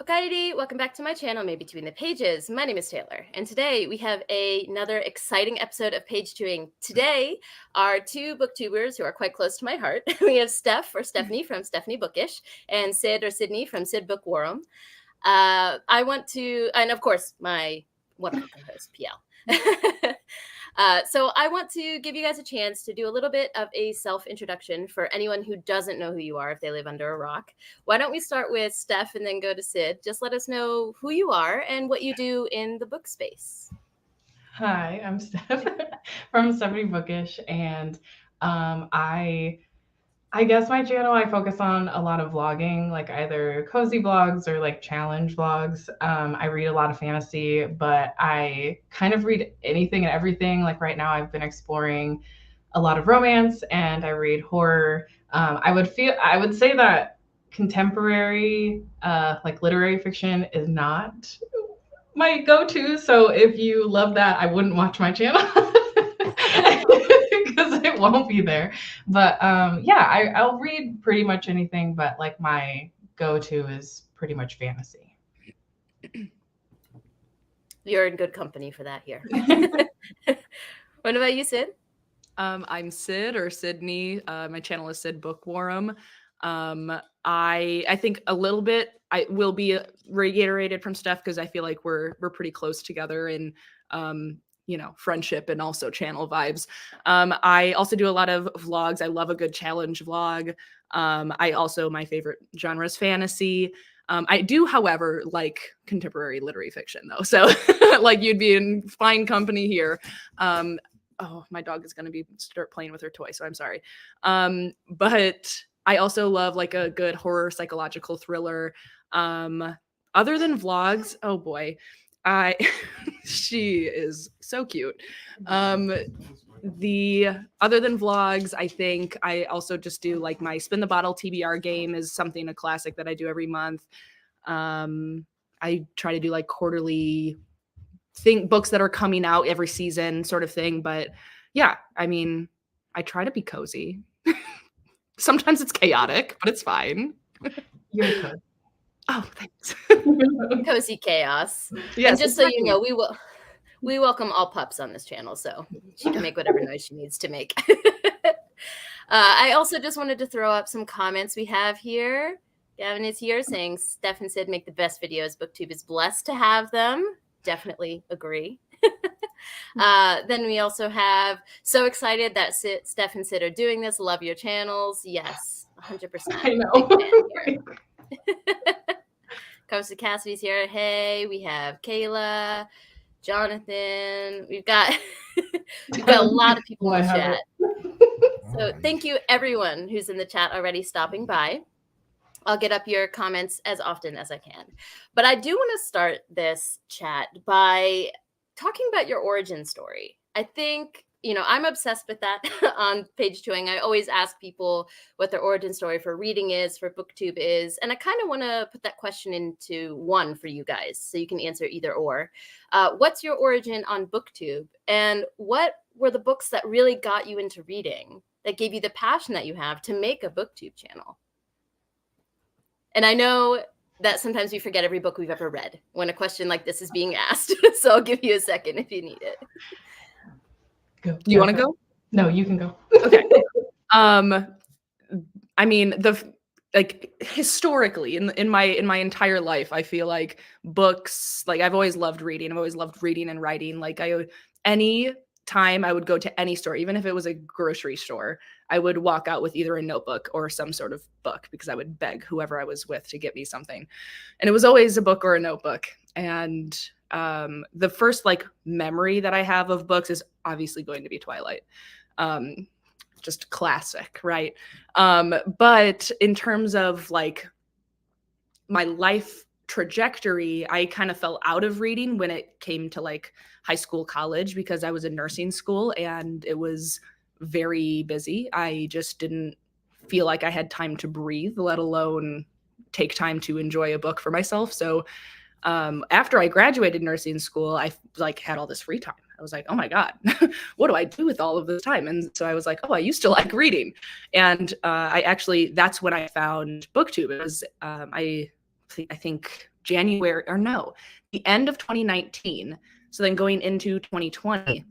Okaidi, welcome back to my channel, Maybe Between the Pages. My name is Taylor, and today we have another exciting episode of Page Chewing. Today, our two booktubers who are quite close to my heart. We have Steph, or Stephanie, from Stephanie Bookish, and Sid, or Sydney, from Sid Book Worrom. I want to, and of course, my wonderful co-host, PL. So I want to give you guys a chance to do a little bit of a self-introduction for anyone who doesn't know who you are if they live under a rock. Why don't we start with Steph and then go to Sid? Just let us know who you are and what you do in the book space. Hi, I'm Steph from Stephanie Bookish, and I guess my channel, I focus on a lot of vlogging, like either cozy vlogs or like challenge vlogs. I read a lot of fantasy, but I kind of read anything and everything. Like right now, I've been exploring a lot of romance, and I read horror. I would say that contemporary, like literary fiction, is not my go-to. So if you love that, I wouldn't watch my channel. Because it won't be there. But yeah, I'll read pretty much anything, but like my go-to is pretty much fantasy. You're in good company for that here. What about you, Sid? I'm Sid, or Sydney. My channel is Sid Book Worrom. I think a little bit I will be reiterated from Steph because I feel like we're pretty close together in friendship and also channel vibes. I also do a lot of vlogs. I love a good challenge vlog. My favorite genre is fantasy. I do, however, like contemporary literary fiction though. So like you'd be in fine company here. Oh, my dog is going to start playing with her toy, so I'm sorry. But I also love like a good horror psychological thriller. Other than vlogs, oh boy, she is so cute. The other than vlogs, I think I also just do like my spin the bottle TBR game is a classic that I do every month. I try to do like quarterly books that are coming out every season sort of thing. But yeah, I mean, I try to be cozy. Sometimes it's chaotic, but it's fine. You're good. Oh, thanks. Cozy chaos. Yes, and just exactly. So you know, we welcome all pups on this channel, so she can make whatever noise she needs to make. I also just wanted to throw up some comments we have here. Gavin is here saying, Steph and Sid make the best videos. BookTube is blessed to have them. Definitely agree. Then we also have, so excited that Steph and Sid are doing this. Love your channels. Yes, 100%. I know. Costa Cassidy's here. Hey, we have Kayla, Jonathan. We've got a lot of people in the chat. So thank you everyone who's in the chat already stopping by. I'll get up your comments as often as I can. But I do want to start this chat by talking about your origin story. I think, I'm obsessed with that on Page Chewing. I always ask people what their origin story for reading is, for BookTube is. And I kind of want to put that question into one for you guys so you can answer either or. What's your origin on BookTube? And what were the books that really got you into reading, that gave you the passion that you have to make a BookTube channel? And I know that sometimes we forget every book we've ever read when a question like this is being asked. So I'll give you a second if you need it. Go. You want to go? No, you can go. Okay. I mean, historically in my entire life, I feel like books, like I've always loved reading. I've always loved reading and writing. Like any time I would go to any store, even if it was a grocery store, I would walk out with either a notebook or some sort of book because I would beg whoever I was with to get me something. And it was always a book or a notebook. And the first like memory that I have of books is obviously going to be Twilight. Just classic, right? But in terms of like my life trajectory, I kind of fell out of reading when it came to like high school, college, because I was in nursing school and it was very busy. I just didn't feel like I had time to breathe, let alone take time to enjoy a book for myself. So after I graduated nursing school, I like had all this free time. I was like, oh my God, what do I do with all of this time? And so I was like, oh, I used to like reading. And that's when I found BookTube. It was, I I think January, or no, the end of 2019. So then going into 2020,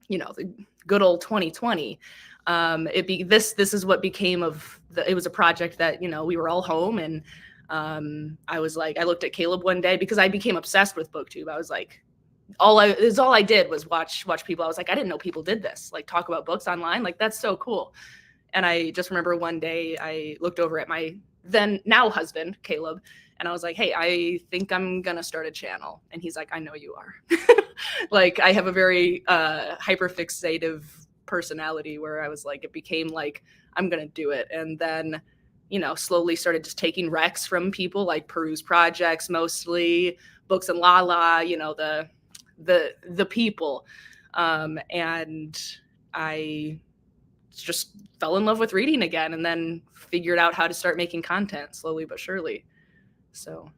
the good old 2020, this is what became of it was a project that, we were all home, and I was like, I looked at Caleb one day because I became obsessed with BookTube. I was like, all I did was watch people. I was like, I didn't know people did this, like talk about books online. Like, that's so cool. And I just remember one day I looked over at my now husband, Caleb, and I was like, hey, I think I'm going to start a channel. And he's like, I know you are. Like, I have a very hyperfixative personality where I was like, it became like, I'm going to do it. And then, slowly started just taking recs from people like Peruse Projects, mostly Books and Lala, the people. And I just fell in love with reading again, and then figured out how to start making content slowly but surely. So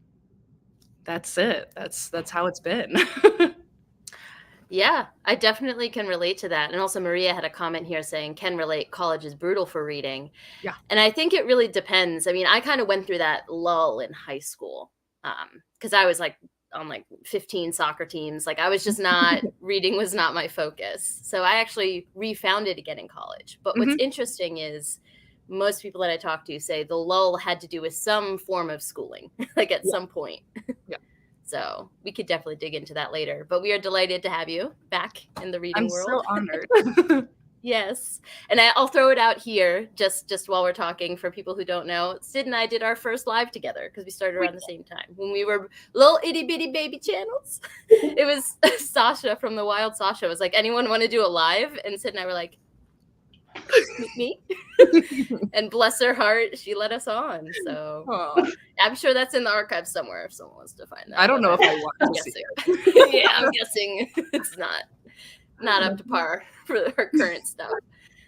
that's it. That's how it's been. Yeah, I definitely can relate to that. And also Maria had a comment here saying, can relate, college is brutal for reading. Yeah. And I think it really depends. I mean, I kind of went through that lull in high school because I was like on like 15 soccer teams. Like, I was just not, reading was not my focus. So I actually refound it again in college. But what's interesting is most people that I talk to say the lull had to do with some form of schooling, like at some point. Yeah. So we could definitely dig into that later. But we are delighted to have you back in the reading world. I'm so honored. Yes. And I'll throw it out here just while we're talking for people who don't know. Sid and I did our first live together because we started around the same time when we were little itty bitty baby channels. It was Sasha from the Wild Sasha was like, anyone want to do a live? And Sid and I were like, me. And bless her heart, she let us on. So I'm sure that's in the archive somewhere if someone wants to find that. I don't know if I want to see it. Yeah, I'm guessing it's not up to par for her current stuff.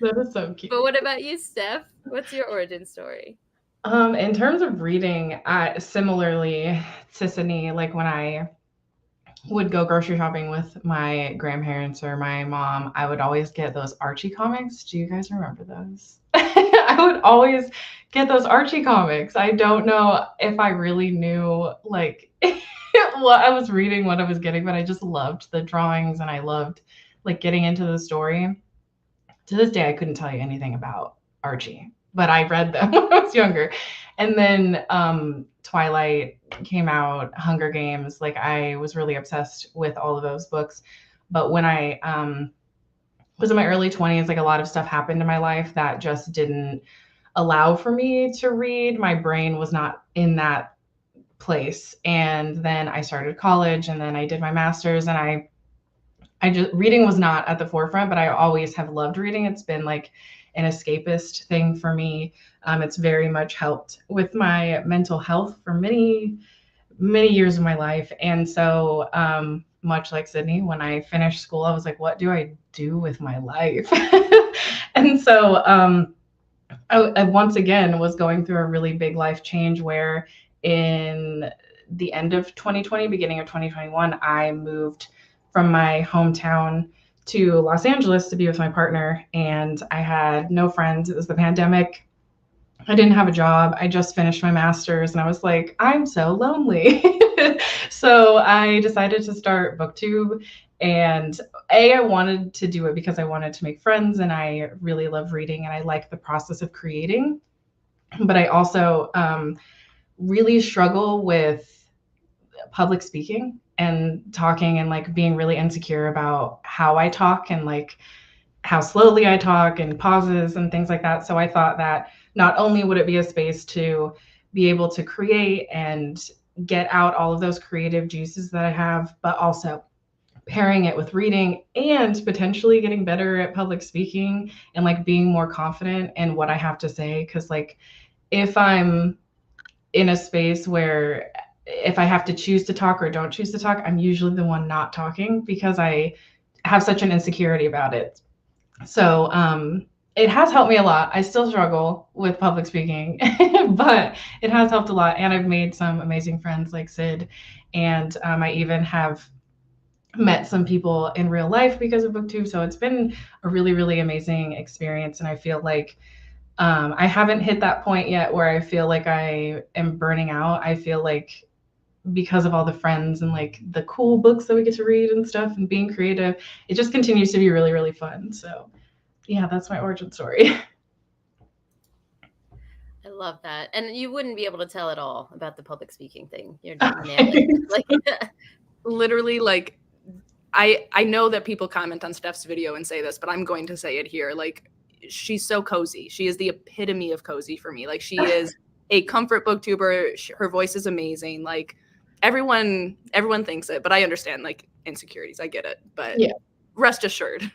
That is so cute. But what about you, Steph? What's your origin story? In terms of reading, similarly to Sydney, like when I would go grocery shopping with my grandparents or my mom, I would always get those Archie comics. Do you guys remember those? I would always get those Archie comics. I don't know if I really knew like what I was reading, what I was getting, but I just loved the drawings and I loved like getting into the story. To this day, I couldn't tell you anything about Archie, but I read them when I was younger. And then Twilight came out, Hunger Games, like I was really obsessed with all of those books. But when I was in my early 20s, like a lot of stuff happened in my life that just didn't allow for me to read. My brain was not in that place. And then I started college and then I did my master's, and I just, reading was not at the forefront, but I always have loved reading. It's been like an escapist thing for me. It's very much helped with my mental health for many, many years of my life. And so much like Sydney, when I finished school, I was like, what do I do with my life? And so I once again was going through a really big life change where in the end of 2020, beginning of 2021, I moved from my hometown to Los Angeles to be with my partner, and I had no friends. It was the pandemic. I didn't have a job. I just finished my master's and I was like, I'm so lonely. So I decided to start BookTube, and I wanted to do it because I wanted to make friends and I really love reading and I like the process of creating. But I also really struggle with public speaking and talking and like being really insecure about how I talk and like how slowly I talk and pauses and things like that. So I thought that not only would it be a space to be able to create and get out all of those creative juices that I have, but also pairing it with reading and potentially getting better at public speaking and like being more confident in what I have to say. Cause like if I'm in a space where if I have to choose to talk or don't choose to talk, I'm usually the one not talking because I have such an insecurity about it. So it has helped me a lot. I still struggle with public speaking, but it has helped a lot. And I've made some amazing friends like Sid. And I even have met some people in real life because of BookTube. So it's been a really, really amazing experience. And I feel like I haven't hit that point yet where I feel like I am burning out. I feel like because of all the friends and like the cool books that we get to read and stuff and being creative, it just continues to be really, really fun. So yeah, that's my origin story. I love that. And you wouldn't be able to tell at all about the public speaking thing. You're nailing it. Like, literally, like, I know that people comment on Steph's video and say this, but I'm going to say it here. Like, she's so cozy. She is the epitome of cozy for me. Like, she is a comfort booktuber. Her voice is amazing. Like, everyone thinks it, but I understand, like, insecurities. I get it. But yeah, rest assured.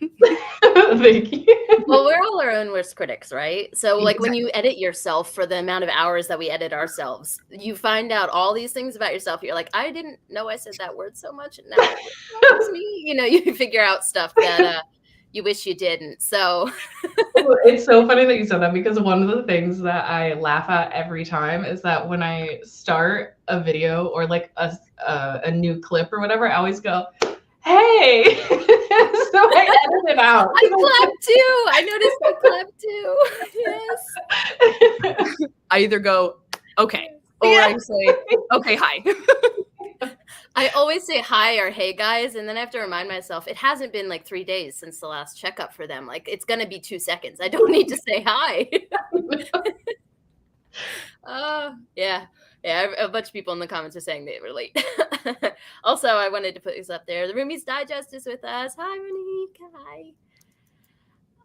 Thank you. Well, we're all our own worst critics, right? So like when you edit yourself for the amount of hours that we edit ourselves, you find out all these things about yourself. You're like, I didn't know I said that word so much. And now it's me. You know, you figure out stuff that you wish you didn't. So it's so funny that you said that, because one of the things that I laugh at every time is that when I start a video or like a new clip or whatever, I always go, hey. So I edit it out. I clap too. I noticed I clap too. Yes. I either go, okay, or yeah. I say, okay, hi. I always say hi or hey guys, and then I have to remind myself it hasn't been like 3 days since the last checkup for them. Like it's gonna be 2 seconds. I don't need to say hi. Yeah. Yeah, a bunch of people in the comments are saying they relate. Also, I wanted to put this up there. The Roomies Digest is with us. Hi, Monique. Hi.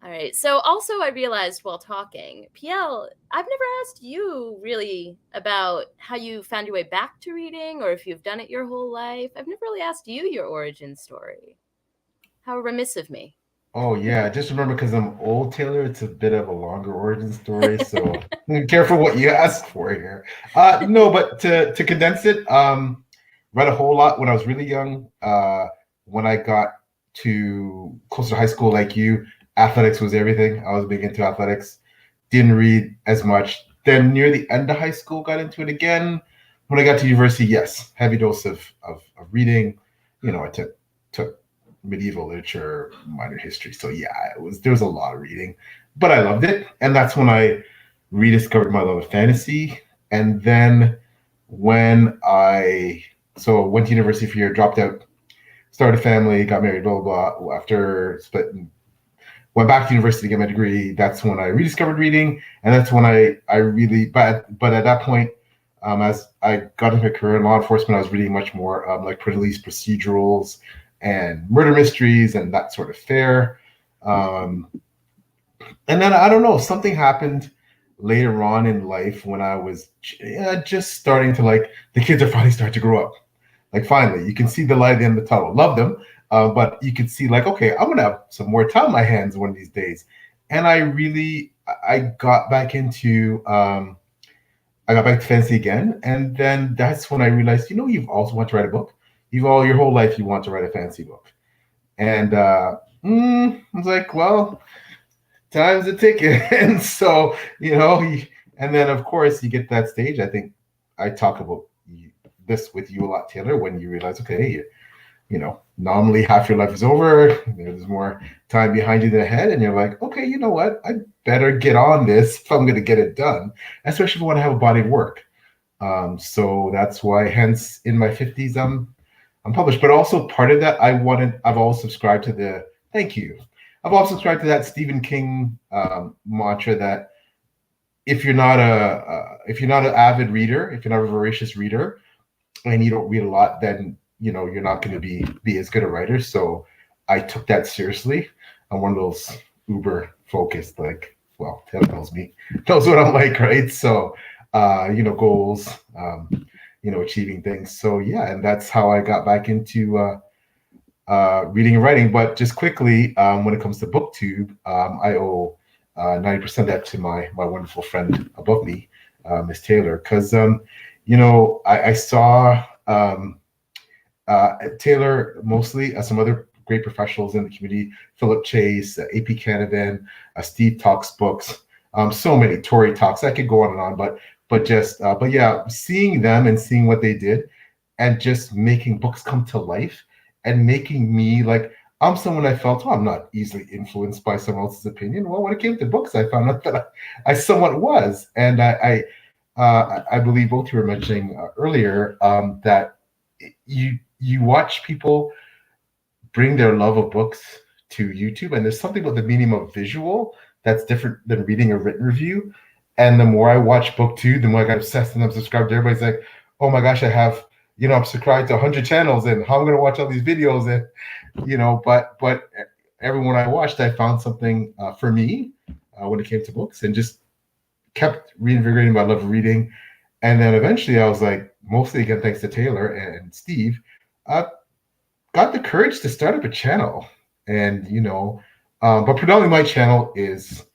All right. So also I realized while talking, PL, I've never asked you really about how you found your way back to reading or if you've done it your whole life. I've never really asked you your origin story. How remiss of me. Oh, yeah. Just remember, because I'm old, Taylor, it's a bit of a longer origin story. So be careful what you ask for here. No, but to condense it, read a whole lot when I was really young. When I got to close to high school like you, athletics was everything. I was big into athletics. Didn't read as much. Then near the end of high school, got into it again. When I got to university, yes, heavy dose of reading. You know, I took medieval literature, modern history. So yeah, there was a lot of reading, but I loved it. And that's when I rediscovered my love of fantasy. And then when I went to university for a year, dropped out, started a family, got married, blah, blah, blah. After splitting, went back to university to get my degree. That's when I rediscovered reading. And that's when I really, but at that point, as I got into my career in law enforcement, I was reading much more like police procedurals and murder mysteries and that sort of fare. And then, I don't know, something happened later on in life when I was just starting to, like, the kids are finally starting to grow up. Like, finally, you can see the light at the end of the tunnel. Love them. But you can see, like, okay, I'm going to have some more time on my hands one of these days. And I got back into, fantasy again. And then that's when I realized, you've also wanted to write a book. Your whole life you want to write a fantasy book. And I was like, well, time's a ticking. And so, and then of course you get to that stage. I think I talk about this with you a lot, Taylor, when you realize, okay, nominally half your life is over. There's more time behind you than ahead. And you're like, okay, you know what? I better get on this if I'm going to get it done, especially if I want to have a body of work. So that's why, hence, in my 50s, I'm published. But also part of that, I've always subscribed to the, thank you. I've also subscribed to that Stephen King mantra that if you're not an avid reader, if you're not a voracious reader, and you don't read a lot, then you're not going to be as good a writer. So I took that seriously. I'm one of those uber focused, like, well, Ted knows me, knows what I'm like, right? So goals, achieving things. So yeah, and that's how I got back into reading and writing. But just quickly, when it comes to BookTube, I owe 90% of that to my wonderful friend above me, Miss Taylor, because I saw Taylor mostly, some other great professionals in the community, Philip Chase, AP Canavan, Steve Talks Books, so many, Tori Talks. I could go on and on, but yeah, seeing them and seeing what they did, and just making books come to life, and making me, like, I'm someone I felt, well, I'm not easily influenced by someone else's opinion. Well, when it came to books, I found out that I somewhat was. And I believe both you were mentioning earlier that you watch people bring their love of books to YouTube, and there's something about the medium of visual that's different than reading a written review. And the more I watch BookTube, the more I got obsessed, and I'm subscribed to everybody's like, oh my gosh, I have, I'm subscribed to 100 channels, and how I'm going to watch all these videos, and but everyone I watched, I found something for me when it came to books, and just kept reinvigorating my love of reading. And then eventually I was like, mostly again thanks to Taylor and Steve, got the courage to start up a channel. And but predominantly my channel is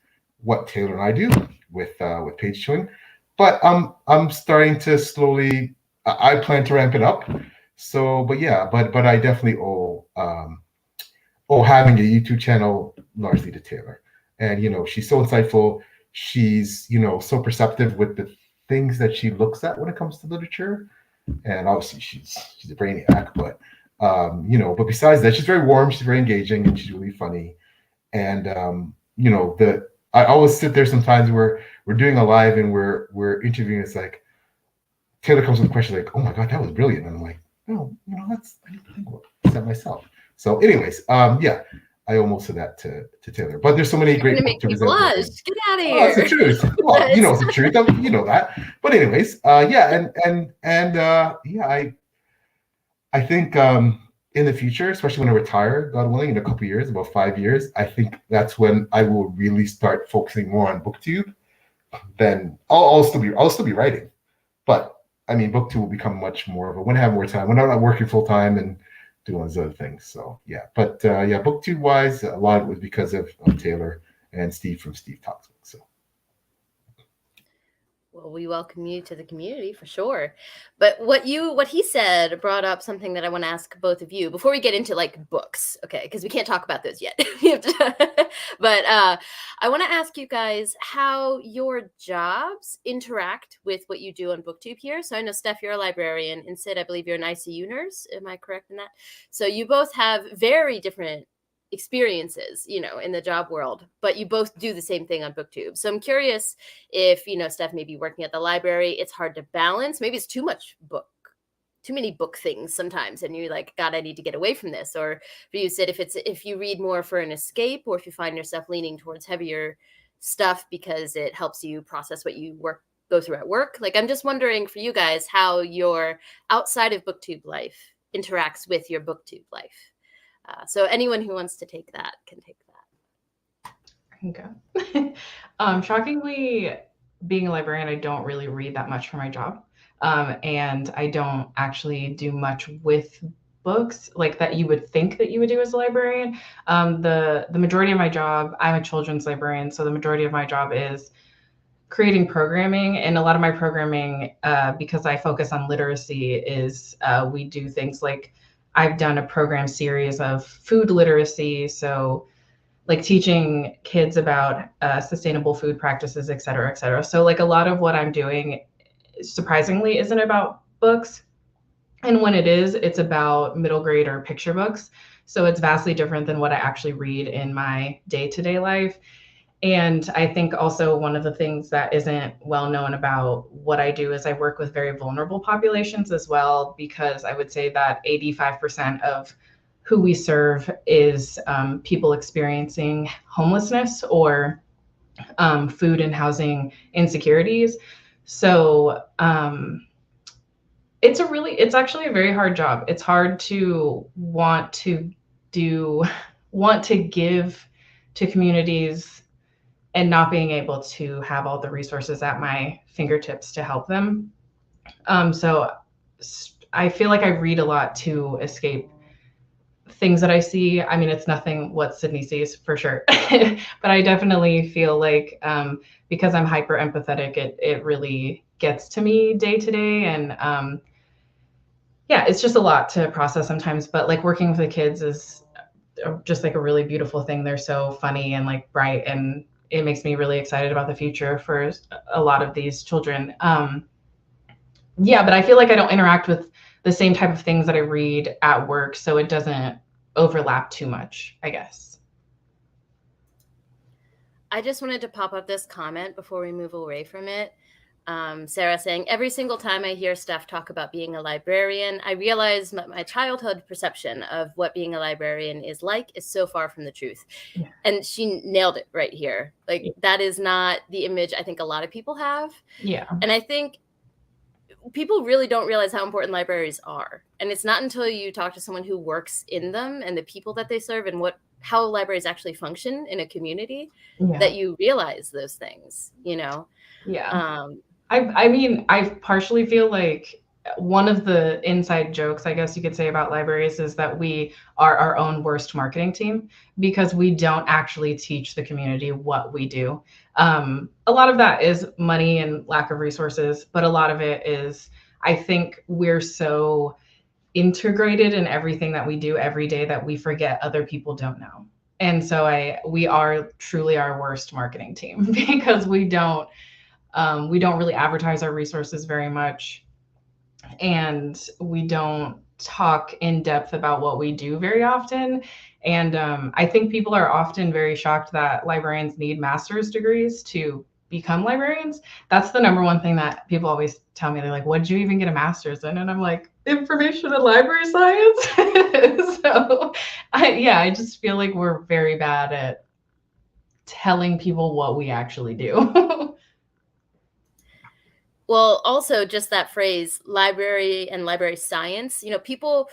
what Taylor and I do with page chewing. But I'm starting to slowly, I plan to ramp it up. So, but yeah, but I definitely owe having a YouTube channel largely to Taylor. And she's so insightful. She's so perceptive with the things that she looks at when it comes to literature. And obviously she's a brainiac, but but besides that, she's very warm, she's very engaging, and she's really funny. And I always sit there sometimes where we're doing a live and we're interviewing. It's like Taylor comes with a question like, "Oh my God, that was brilliant," and I'm like, "No, that's I didn't think about that myself." So, anyways, yeah, I owe most of that to Taylor. But there's so many great booktubers out there. Get out of here! Oh, it's the truth. Well, it's the truth. You know that. But anyways, yeah, and yeah, I think in the future, especially when I retire, God willing, in a couple of years, about 5 years, I think that's when I will really start focusing more on BookTube. Then I'll still be writing, but I mean, BookTube will become much more of a when I have more time, when I'm not working full time and doing those other things. So yeah, but yeah, BookTube wise, a lot of it was because of Taylor and Steve from Steve Talks. So. Well, we welcome you to the community for sure. But what he said brought up something that I want to ask both of you before we get into like books, okay? Because we can't talk about those yet. But I want to ask you guys how your jobs interact with what you do on BookTube here. So I know, Steph, you're a librarian, and Sid, I believe you're an ICU nurse. Am I correct in that? So you both have very different experiences, in the job world, but you both do the same thing on BookTube. So I'm curious if, Steph, maybe working at the library, it's hard to balance. Maybe it's too many book things sometimes, and you're like, God, I need to get away from this. Or for you, Sid, if you read more for an escape, or if you find yourself leaning towards heavier stuff because it helps you process what you go through at work. Like, I'm just wondering for you guys how your outside of BookTube life interacts with your BookTube life. So anyone who wants to take that can take that. Okay. Shockingly, being a librarian, I don't really read that much for my job. And I don't actually do much with books like that you would think that you would do as a librarian. The majority of my job, I'm a children's librarian, so the majority of my job is creating programming. And a lot of my programming, because I focus on literacy, is we do things like I've done a program series of food literacy. So like teaching kids about sustainable food practices, et cetera, et cetera. So like a lot of what I'm doing, surprisingly, isn't about books. And when it is, it's about middle grade or picture books. So it's vastly different than what I actually read in my day-to-day life. And I think also one of the things that isn't well known about what I do is I work with very vulnerable populations as well, because I would say that 85% of who we serve is people experiencing homelessness or food and housing insecurities. So it's actually a very hard job. It's hard to want to give to communities and not being able to have all the resources at my fingertips to help them. So I feel like I read a lot to escape things that I see. I mean, it's nothing what Sydney sees for sure, but I definitely feel like because I'm hyper empathetic, it really gets to me day to day. And yeah, it's just a lot to process sometimes, but like working with the kids is just like a really beautiful thing. They're so funny and like bright, and it makes me really excited about the future for a lot of these children. Yeah, but I feel like I don't interact with the same type of things that I read at work, so it doesn't overlap too much, I guess. I just wanted to pop up this comment before we move away from it. Sarah saying, every single time I hear Steph talk about being a librarian, I realize my childhood perception of what being a librarian is like is so far from the truth. Yeah. And she nailed it right here. Like, that is not the image I think a lot of people have. Yeah. And I think people really don't realize how important libraries are. And it's not until you talk to someone who works in them and the people that they serve and how libraries actually function in a community that you realize those things, you know? Yeah. I mean, I partially feel like one of the inside jokes, I guess you could say, about libraries is that we are our own worst marketing team because we don't actually teach the community what we do. A lot of that is money and lack of resources, but a lot of it is, I think we're so integrated in everything that we do every day that we forget other people don't know. And so we are truly our worst marketing team because we don't really advertise our resources very much, and we don't talk in depth about what we do very often. And I think people are often very shocked that librarians need master's degrees to become librarians. That's the number one thing that people always tell me. They're like, what did you even get a master's in? And I'm like, information and library science. So I just feel like we're very bad at telling people what we actually do. Well, also just that phrase, library and library science, you know, people,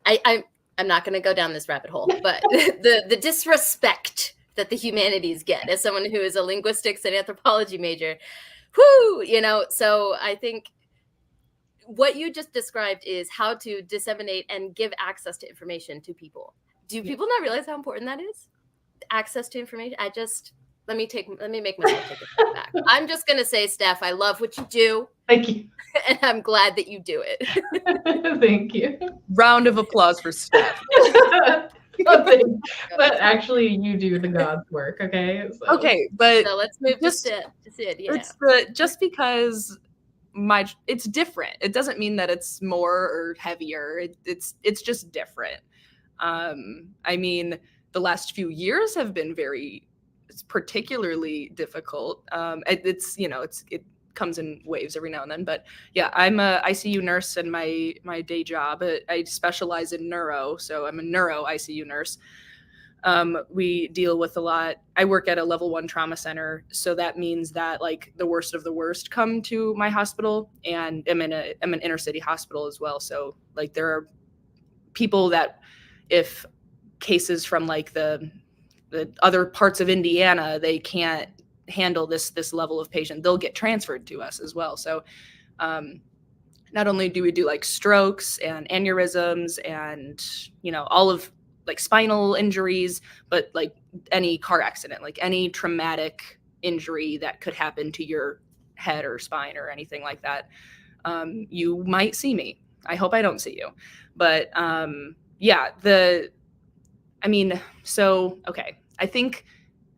I'm not going to go down this rabbit hole, but the disrespect that the humanities get as someone who is a linguistics and anthropology major, you know, so I think what you just described is how to disseminate and give access to information to people. Do people not realize how important that is? Access to information. Let me make myself take a step back. I'm just going to say, Steph, I love what you do. Thank you. And I'm glad that you do it. Thank you. Round of applause for Steph. But actually, you do the God's work, okay? So. Okay, but so let's move to Sid. Yeah. It's just because it's different. It doesn't mean that it's more or heavier. It's just different. I mean, the last few years have been it's particularly difficult. It comes in waves every now and then, but yeah, I'm a ICU nurse in my day job. I specialize in neuro, so I'm a neuro ICU nurse. We deal with a lot. I work at a level 1 trauma center, so that means that like the worst of the worst come to my hospital, and I'm an inner city hospital as well. So like there are people that if cases from like the other parts of Indiana, they can't handle this level of patient, they'll get transferred to us as well. So not only do we do like strokes and aneurysms and, you know, all of like spinal injuries, but like any car accident, like any traumatic injury that could happen to your head or spine or anything like that, you might see me. I hope I don't see you. But okay. I think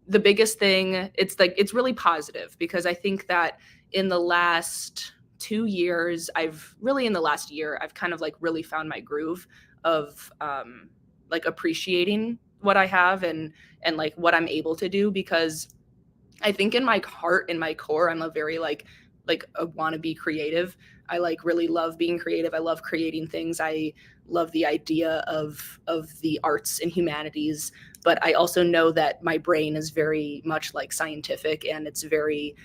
the biggest thing, it's really positive because I think that in the last 2 years, I've kind of like really found my groove of like appreciating what I have and like what I'm able to do, because I think in my heart, in my core, I'm a very like I want to be creative. I like really love being creative. I love creating things. I love the idea of the arts and humanities, but I also know that my brain is very much like scientific, and it's very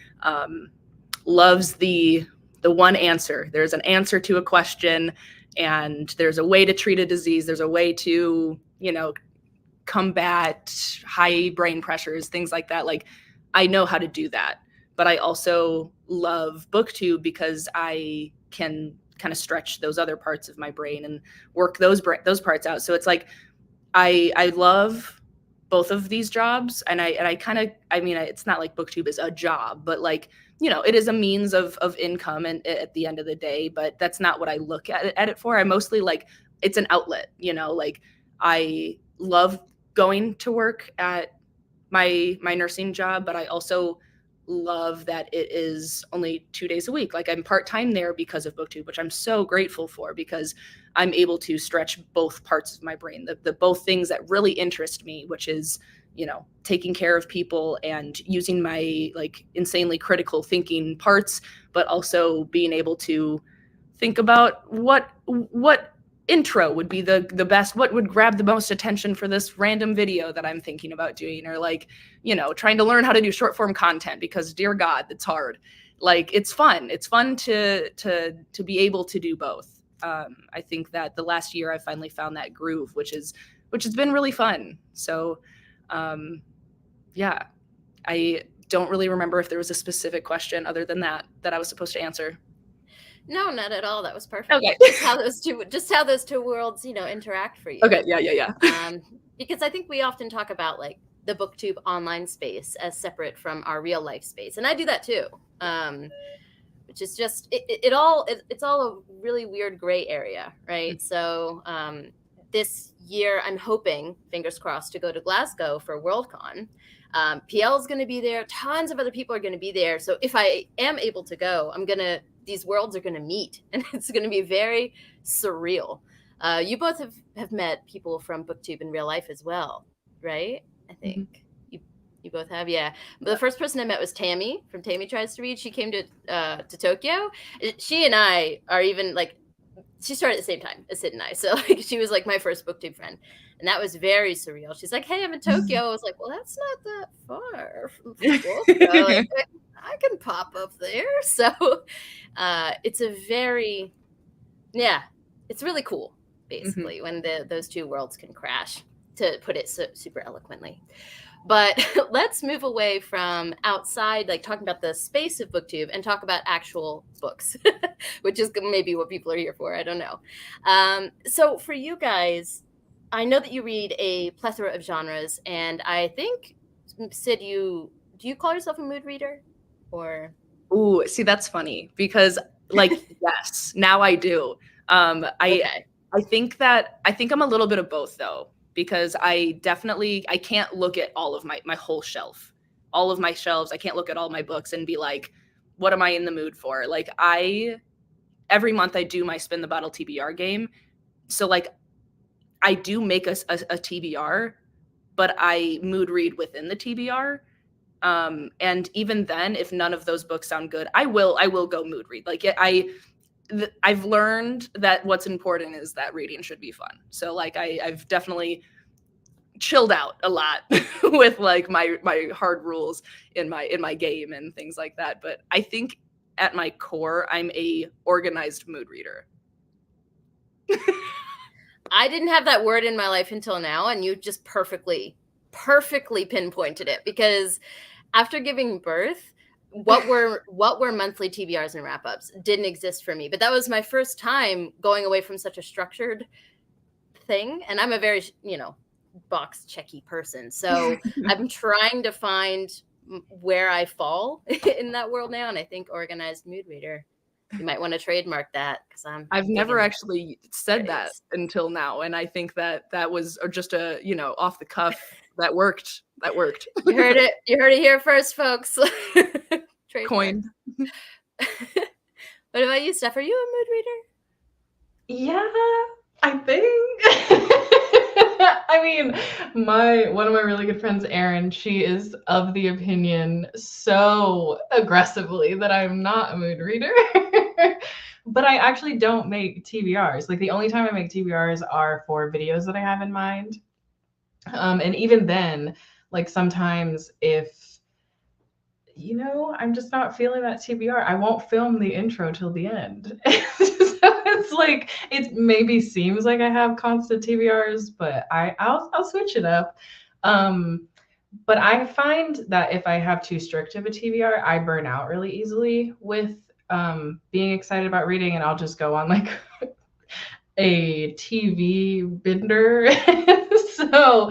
loves the one answer. There's an answer to a question, and there's a way to treat a disease. There's a way to, you know, combat high brain pressures, things like that. Like I know how to do that, but I also love BookTube because I can kind of stretch those other parts of my brain and work those parts out. So it's like I love both of these jobs, and I mean, it's not like BookTube is a job, but like, you know, it is a means of income and at the end of the day, but that's not what I look at it for. I mostly like, it's an outlet, you know, like I love going to work at my nursing job, but I also love that it is only 2 days a week. Like I'm part-time there because of BookTube, which I'm so grateful for, because I'm able to stretch both parts of my brain, the both things that really interest me, which is, you know, taking care of people and using my like insanely critical thinking parts, but also being able to think about what intro would be the best, what would grab the most attention for this random video that I'm thinking about doing, or like, you know, trying to learn how to do short form content, because dear God, it's hard. Like it's fun to be able to do both. I think that the last year I finally found that groove, which has been really fun. So yeah, I don't really remember if there was a specific question other than that I was supposed to answer. No, not at all. That was perfect. Okay. just how those two worlds, you know, interact for you. Okay. Yeah. Because I think we often talk about like the BookTube online space as separate from our real life space, and I do that too. Which is just it's all a really weird gray area, right? So this year I'm hoping, fingers crossed, to go to Glasgow for Worldcon. PL is going to be there. Tons of other people are going to be there. So if I am able to go, these worlds are going to meet, and it's going to be very surreal. You both have met people from BookTube in real life as well, right? I think you both have, yeah. But the first person I met was Tammy from Tammy Tries to Read. She came to Tokyo. She and I are even like, she started at the same time as Sid and I. So like she was like my first BookTube friend. And that was very surreal. She's like, hey, I'm in Tokyo. I was like, well, that's not that far from Fukuoka. Like, I can pop up there. So it's a very, it's really cool, basically, when those two worlds can crash, to put it super eloquently. But let's move away from outside, like talking about the space of BookTube, and talk about actual books, which is maybe what people are here for. I don't know. So for you guys, I know that you read a plethora of genres, and I think, Sid, do you call yourself a mood reader? Or ooh, see, that's funny, because like yes, now I do. Okay. I think I'm a little bit of both though, because I can't look at all of my whole shelf, all of my shelves. I can't look at all my books and be like, what am I in the mood for? Like every month I do my spin the bottle TBR game. So like I do make a TBR, but I mood read within the TBR. And even then, if none of those books sound good, I will go mood read. Like I've learned that what's important is that reading should be fun. So like I've definitely chilled out a lot with like my hard rules in my game and things like that. But I think at my core, I'm a organized mood reader. I didn't have that word in my life until now, and you just perfectly pinpointed it, because after giving birth, what were monthly TBRs and wrap-ups didn't exist for me. But that was my first time going away from such a structured thing, and I'm a very, box checky person. So I'm trying to find where I fall in that world now, and I think organized mood reader. You might want to trademark that, because I've never actually said that until now, and I think that was just a off the cuff. That worked. You heard it here first, folks. Coined. What about you, Steph? Are you a mood reader? Yeah, I think. I mean, one of my really good friends, Erin, she is of the opinion so aggressively that I'm not a mood reader. But I actually don't make TBRs. Like the only time I make TBRs are for videos that I have in mind. And even then, like sometimes if, I'm just not feeling that TBR, I won't film the intro till the end. So it's like, it maybe seems like I have constant TBRs, but I'll switch it up. But I find that if I have too strict of a TBR, I burn out really easily with being excited about reading, and I'll just go on like a TV bender. So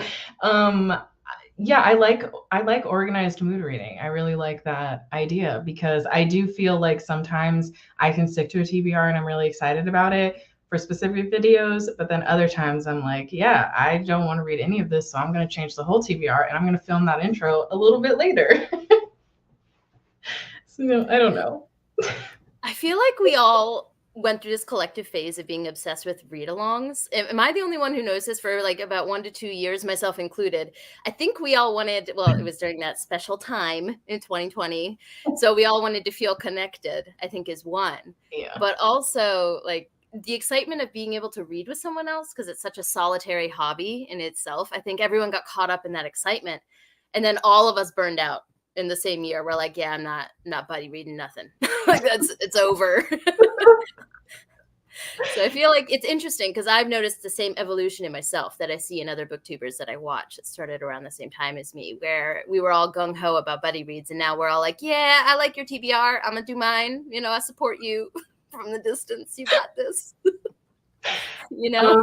yeah, I like organized mood reading. I really like that idea, because I do feel like sometimes I can stick to a TBR and I'm really excited about it for specific videos, but then other times I'm like, yeah, I don't want to read any of this, so I'm going to change the whole TBR and I'm going to film that intro a little bit later. So, I don't know. I feel like we all went through this collective phase of being obsessed with read-alongs. Am I the only one who knows this for like about 1 to 2 years, myself included? I think we all wanted, well, it was during that special time in 2020. So we all wanted to feel connected, I think is one. Yeah. But also like the excitement of being able to read with someone else, because it's such a solitary hobby in itself. I think everyone got caught up in that excitement. And then all of us burned out in the same year. We're like, yeah, I'm not buddy reading nothing. Like it's over. So I feel like it's interesting because I've noticed the same evolution in myself that I see in other booktubers that I watch that started around the same time as me, where we were all gung-ho about buddy reads, and now we're all like, yeah, I like your TBR, I'm gonna do mine, you know, I support you from the distance, you got this. You know?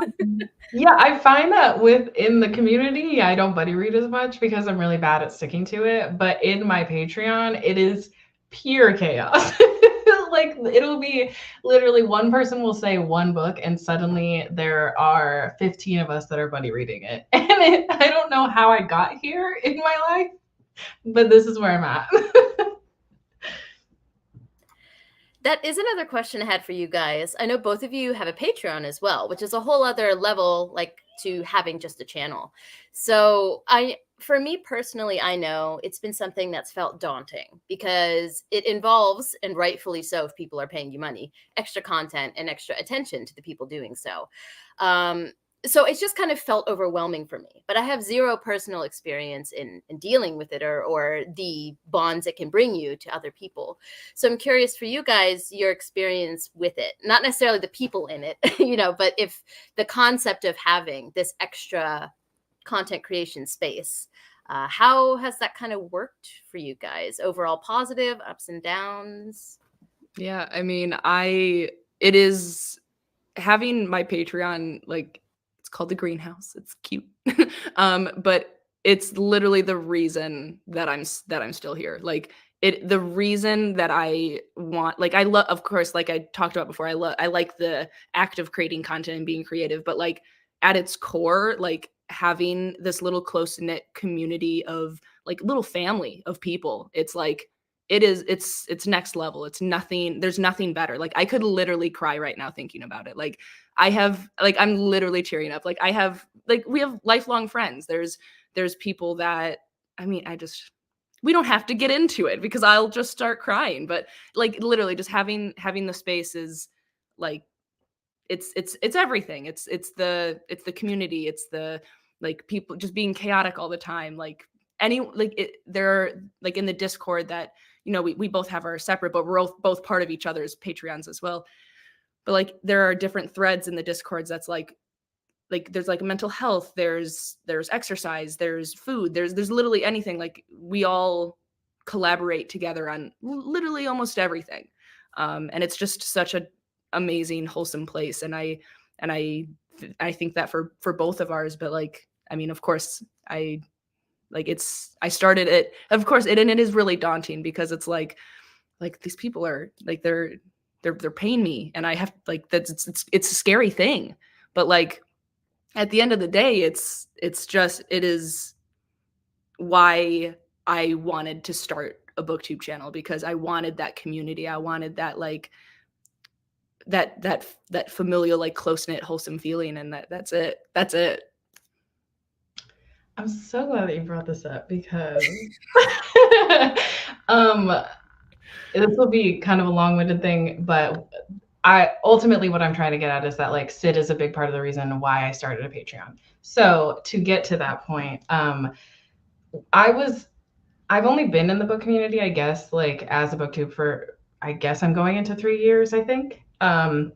Yeah, I find that within the community, I don't buddy read as much because I'm really bad at sticking to it. But in my Patreon, it is pure chaos. Like it'll be literally one person will say one book and suddenly there are 15 of us that are buddy reading it. And I don't know how I got here in my life, but this is where I'm at. That is another question I had for you guys. I know both of you have a Patreon as well, which is a whole other level, like to having just a channel. So for me personally, I know it's been something that's felt daunting because it involves, and rightfully so if people are paying you money, extra content and extra attention to the people doing so. So it's just kind of felt overwhelming for me, but I have zero personal experience in dealing with it or the bonds it can bring you to other people. So I'm curious for you guys, your experience with it, not necessarily the people in it, you know, but if the concept of having this extra content creation space, how has that kind of worked for you guys? Overall positive, ups and downs? Yeah, I mean, it is having my Patreon, like, it's called the greenhouse. It's cute. But it's literally the reason that I'm still here. Like the reason that I want, like, I love, of course, like I talked about before, I like the act of creating content and being creative, but like at its core, like having this little close-knit community of like little family of people, it's like it's next level. It's nothing, there's nothing better. Like I could literally cry right now thinking about it. Like I'm literally tearing up. Like we have lifelong friends. There's people that, I mean, we don't have to get into it because I'll just start crying, but like literally just having the space is like, it's everything. It's the community. It's the, like, people just being chaotic all the time. Like there are, like, in the Discord that, you know, we both have our separate, but we're both part of each other's Patreons as well. But like there are different threads in the Discords that's like there's like mental health, there's exercise, there's food, there's literally anything. Like we all collaborate together on literally almost everything. And it's just such an amazing, wholesome place. And I think that for both of ours, but like, I mean, of course, I started it, of course, and it is really daunting because it's like these people are like, they're paying me and I have, like, it's a scary thing, but like at the end of the day, it is why I wanted to start a booktube channel, because I wanted that community. I wanted that, like, that familial, like, close-knit, wholesome feeling. And that's it. I'm so glad that you brought this up because this will be kind of a long-winded thing, but ultimately what I'm trying to get at is that, like, Sid is a big part of the reason why I started a Patreon. So to get to that point, I've only been in the book community, I guess, like as a booktube for, I guess I'm going into 3 years, I think. And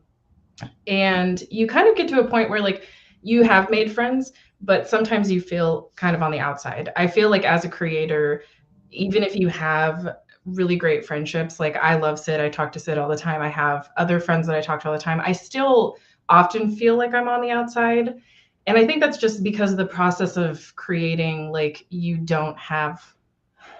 you kind of get to a point where, like, you have made friends, but sometimes you feel kind of on the outside. I feel like as a creator, even if you have really great friendships, like I love Sid, I talk to Sid all the time, I have other friends that I talk to all the time, I still often feel like I'm on the outside. And I think that's just because of the process of creating, like, you don't have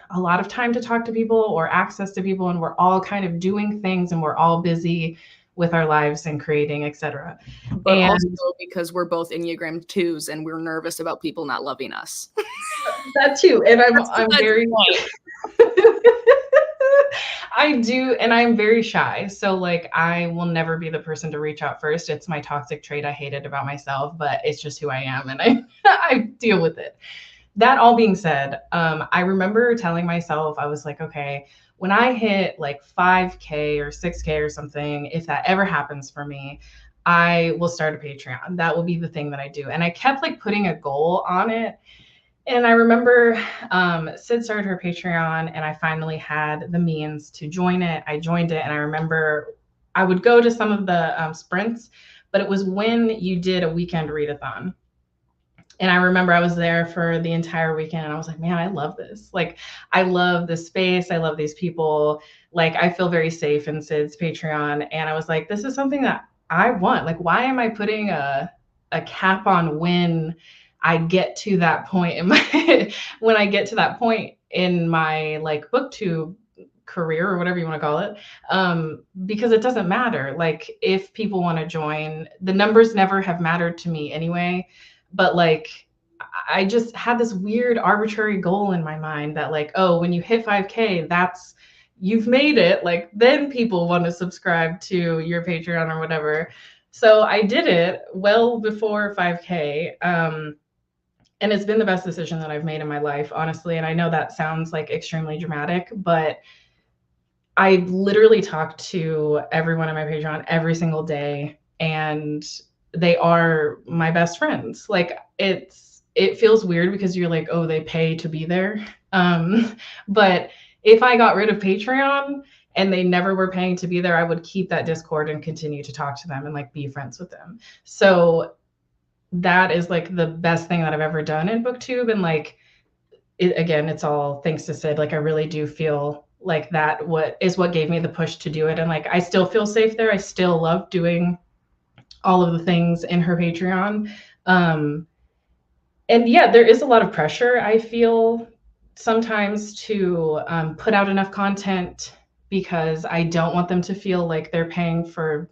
a lot of time to talk to people or access to people, and we're all kind of doing things and we're all busy with our lives and creating, etc. But also because we're both Enneagram 2s and we're nervous about people not loving us. That too. And I'm very I do, and I'm very shy. So like I will never be the person to reach out first. It's my toxic trait I hated about myself, but it's just who I am, and I deal with it. That all being said, I remember telling myself, I was like, okay, when I hit like 5K or 6K or something, if that ever happens for me, I will start a Patreon. That will be the thing that I do. And I kept like putting a goal on it. And I remember Sid started her Patreon, and I finally had the means to join it. I joined it, and I remember I would go to some of the sprints, but it was when you did a weekend readathon. And I remember I was there for the entire weekend, and I was like, man, I love this. Like, I love this space. I love these people. Like, I feel very safe in Sid's Patreon. And I was like, this is something that I want. Like, why am I putting a cap on when I get to that point in my when I get to that point in my like booktube career or whatever you want to call it, because it doesn't matter. Like if people want to join, the numbers never have mattered to me anyway, but like I just had this weird arbitrary goal in my mind that like, oh, when you hit 5K, that's you've made it, like then people want to subscribe to your Patreon or whatever. So I did it well before 5K. And it's been the best decision that I've made in my life, honestly. And I know that sounds like extremely dramatic, but I literally talk to everyone on my Patreon every single day, and they are my best friends. Like it feels weird because you're like, oh, they pay to be there. But if I got rid of Patreon and they never were paying to be there, I would keep that Discord and continue to talk to them and like be friends with them. So that is like the best thing that I've ever done in booktube. And like again, it's all thanks to Sid. Like I really do feel like that what gave me the push to do it. And like I still feel safe there. I still love doing all of the things in her Patreon. And yeah, there is a lot of pressure, I feel sometimes, to put out enough content, because I don't want them to feel like they're paying for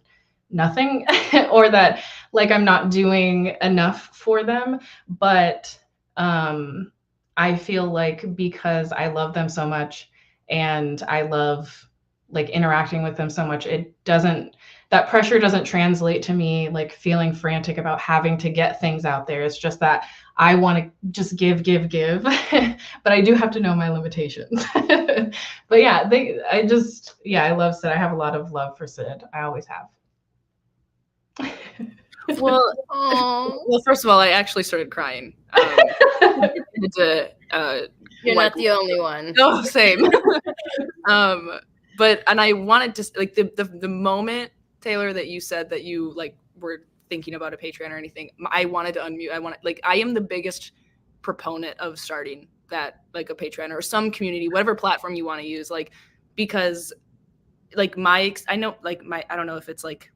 nothing or that like I'm not doing enough for them. But I feel like because I love them so much and I love like interacting with them so much, that pressure doesn't translate to me like feeling frantic about having to get things out there. It's just that I want to just give, but I do have to know my limitations. But yeah, I love Sid. I have a lot of love for Sid. I always have. Well, first of all, I actually started crying. You're not the only one. No, same. But I wanted to like the moment, Taylor, that you said that you like were thinking about a Patreon or anything, I wanted to unmute. I am the biggest proponent of starting that, like a Patreon or some community, whatever platform you want to use, like, because like I don't know if it's like,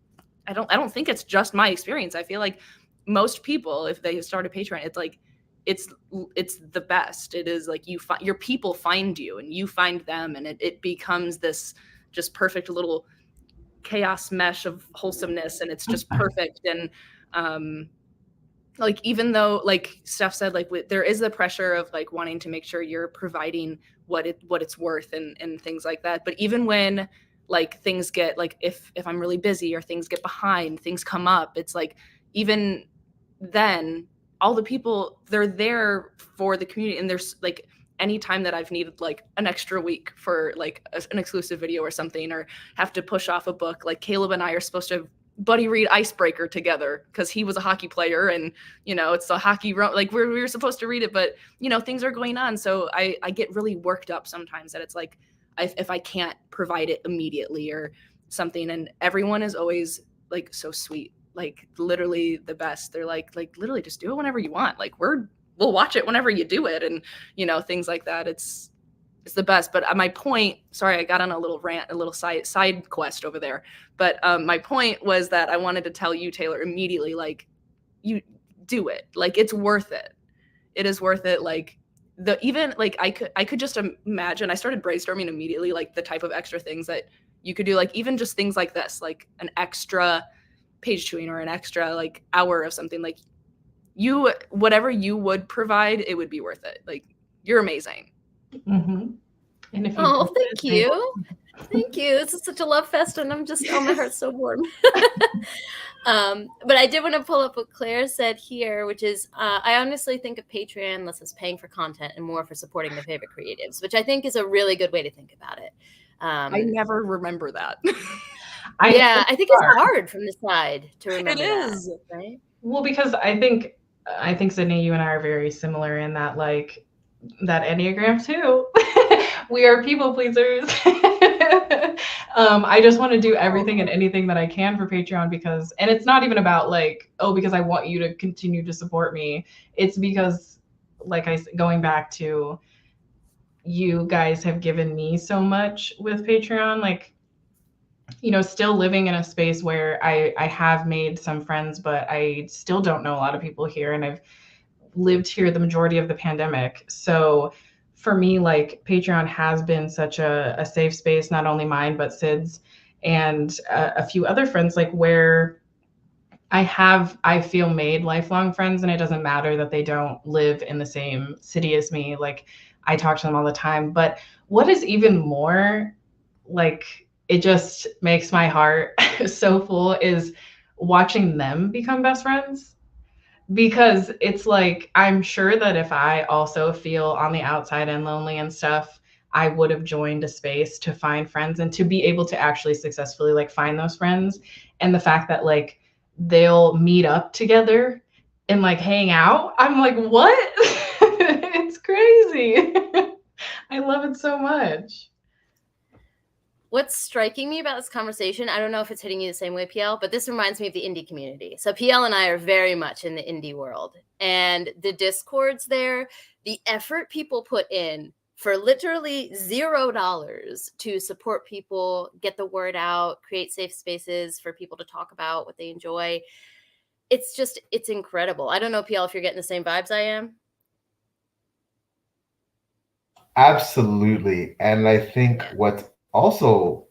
I don't think it's just my experience. I feel like most people, if they start a Patreon, it's like, it's the best. It is like your people find you and you find them, and it becomes this just perfect little chaos mesh of wholesomeness, and it's just perfect. And like, even though like Steph said, like there is the pressure of like wanting to make sure you're providing what it's worth and things like that. But even when like things get like, if I'm really busy or things get behind, things come up, it's like, even then all the people, they're there for the community. And there's like, anytime that I've needed like an extra week for like an exclusive video or something, or have to push off a book, like Caleb and I are supposed to buddy read Icebreaker together because he was a hockey player, and it's the hockey like we were supposed to read it, but things are going on. So I get really worked up sometimes that it's like, if I can't provide it immediately or something. And everyone is always like so sweet, like literally the best. They're like literally just do it whenever you want. Like we'll watch it whenever you do it. And, things like that. It's the best. But my point, sorry, I got on a little rant, a little side quest over there. But my point was that I wanted to tell you, Taylor, immediately, like, you do it. Like, it's worth it. It is worth it. Like, I could just imagine, I started brainstorming immediately, like the type of extra things that you could do, like even just things like this, like an extra page chewing or an extra like hour of something, like whatever you would provide, it would be worth it. Like, you're amazing. Mm-hmm. And if thank you. Thank you. This is such a love fest, and I'm just, oh, my heart's so warm. But I did want to pull up what Claire said here, which is, I honestly think of Patreon less as paying for content and more for supporting their favorite creatives, which I think is a really good way to think about it. I never remember that. I think it's hard from the side to remember. It is. That, right? Well, because I think Sydney, you and I are very similar in that, like, that Enneagram too. We are people pleasers. I just want to do everything and anything that I can for Patreon because, and it's not even about like, oh, because I want you to continue to support me. It's because, like going back to, you guys have given me so much with Patreon, like, you know, still living in a space where I have made some friends, but I still don't know a lot of people here. And I've lived here the majority of the pandemic. So for me, like, Patreon has been such a safe space, not only mine, but Sid's and a few other friends, like, where I feel made lifelong friends, and it doesn't matter that they don't live in the same city as me. Like, I talk to them all the time. But what is even more, like, it just makes my heart so full is watching them become best friends. Because it's like, I'm sure that if I also feel on the outside and lonely and stuff, I would have joined a space to find friends and to be able to actually successfully, like, find those friends. And the fact that, like, they'll meet up together and, like, hang out, I'm like, what? It's crazy. I love it so much. What's striking me about this conversation, I don't know if it's hitting you the same way, PL, but this reminds me of the indie community. So PL and I are very much in the indie world, and the Discords there, the effort people put in for literally $0 to support people, get the word out, create safe spaces for people to talk about what they enjoy. It's incredible. I don't know, PL, if you're getting the same vibes I am. Absolutely. And I think what's also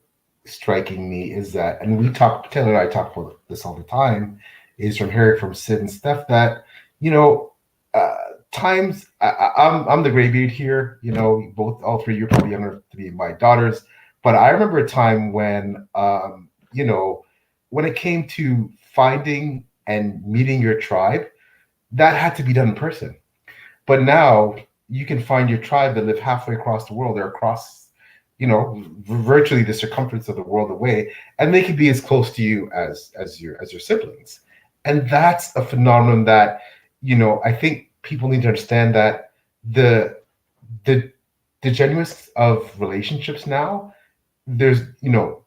striking me is that, and Taylor and I talk about this all the time, is from hearing from Sid and Steph that, you know, times I'm the graybeard here, you know, all three, you're probably younger to be my daughters, but I remember a time when, you know, when it came to finding and meeting your tribe, that had to be done in person. But now you can find your tribe that live halfway across the world or across, you know, virtually the circumference of the world away, and they can be as close to you as your siblings. And that's a phenomenon that, you know, I think people need to understand that the genuineness of relationships now, there's, you know,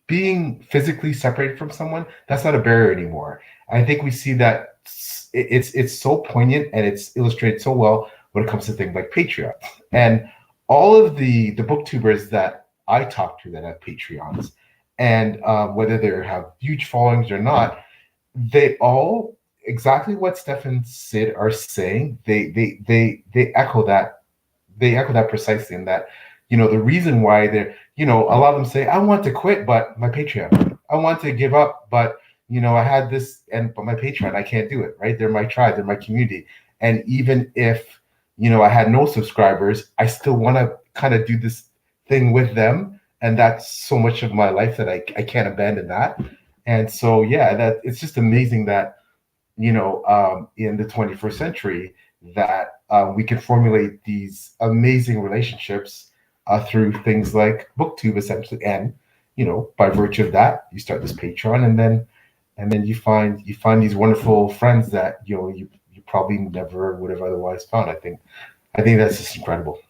being physically separated from someone, that's not a barrier anymore. I think we see that it's so poignant and it's illustrated so well when it comes to things like Patreon. And all of the booktubers that I talk to that have Patreons, and whether they have huge followings or not, they all, exactly what Steph and Sid are saying, they echo that. They echo that precisely, in that, you know, the reason why they're, you know, a lot of them say, I want to quit, but my Patreon. I want to give up, but, you know, I had this, but my Patreon, I can't do it, right? They're my tribe, they're my community. And even if, you know, I had no subscribers, I still want to kind of do this thing with them. And that's so much of my life that I can't abandon that. And so, yeah, that it's just amazing that, you know, in the 21st century, that we can formulate these amazing relationships through things like BookTube, essentially. And, you know, by virtue of that, you start this Patreon, and then you find these wonderful friends that, you know, you probably never would have otherwise found. I think that's just incredible.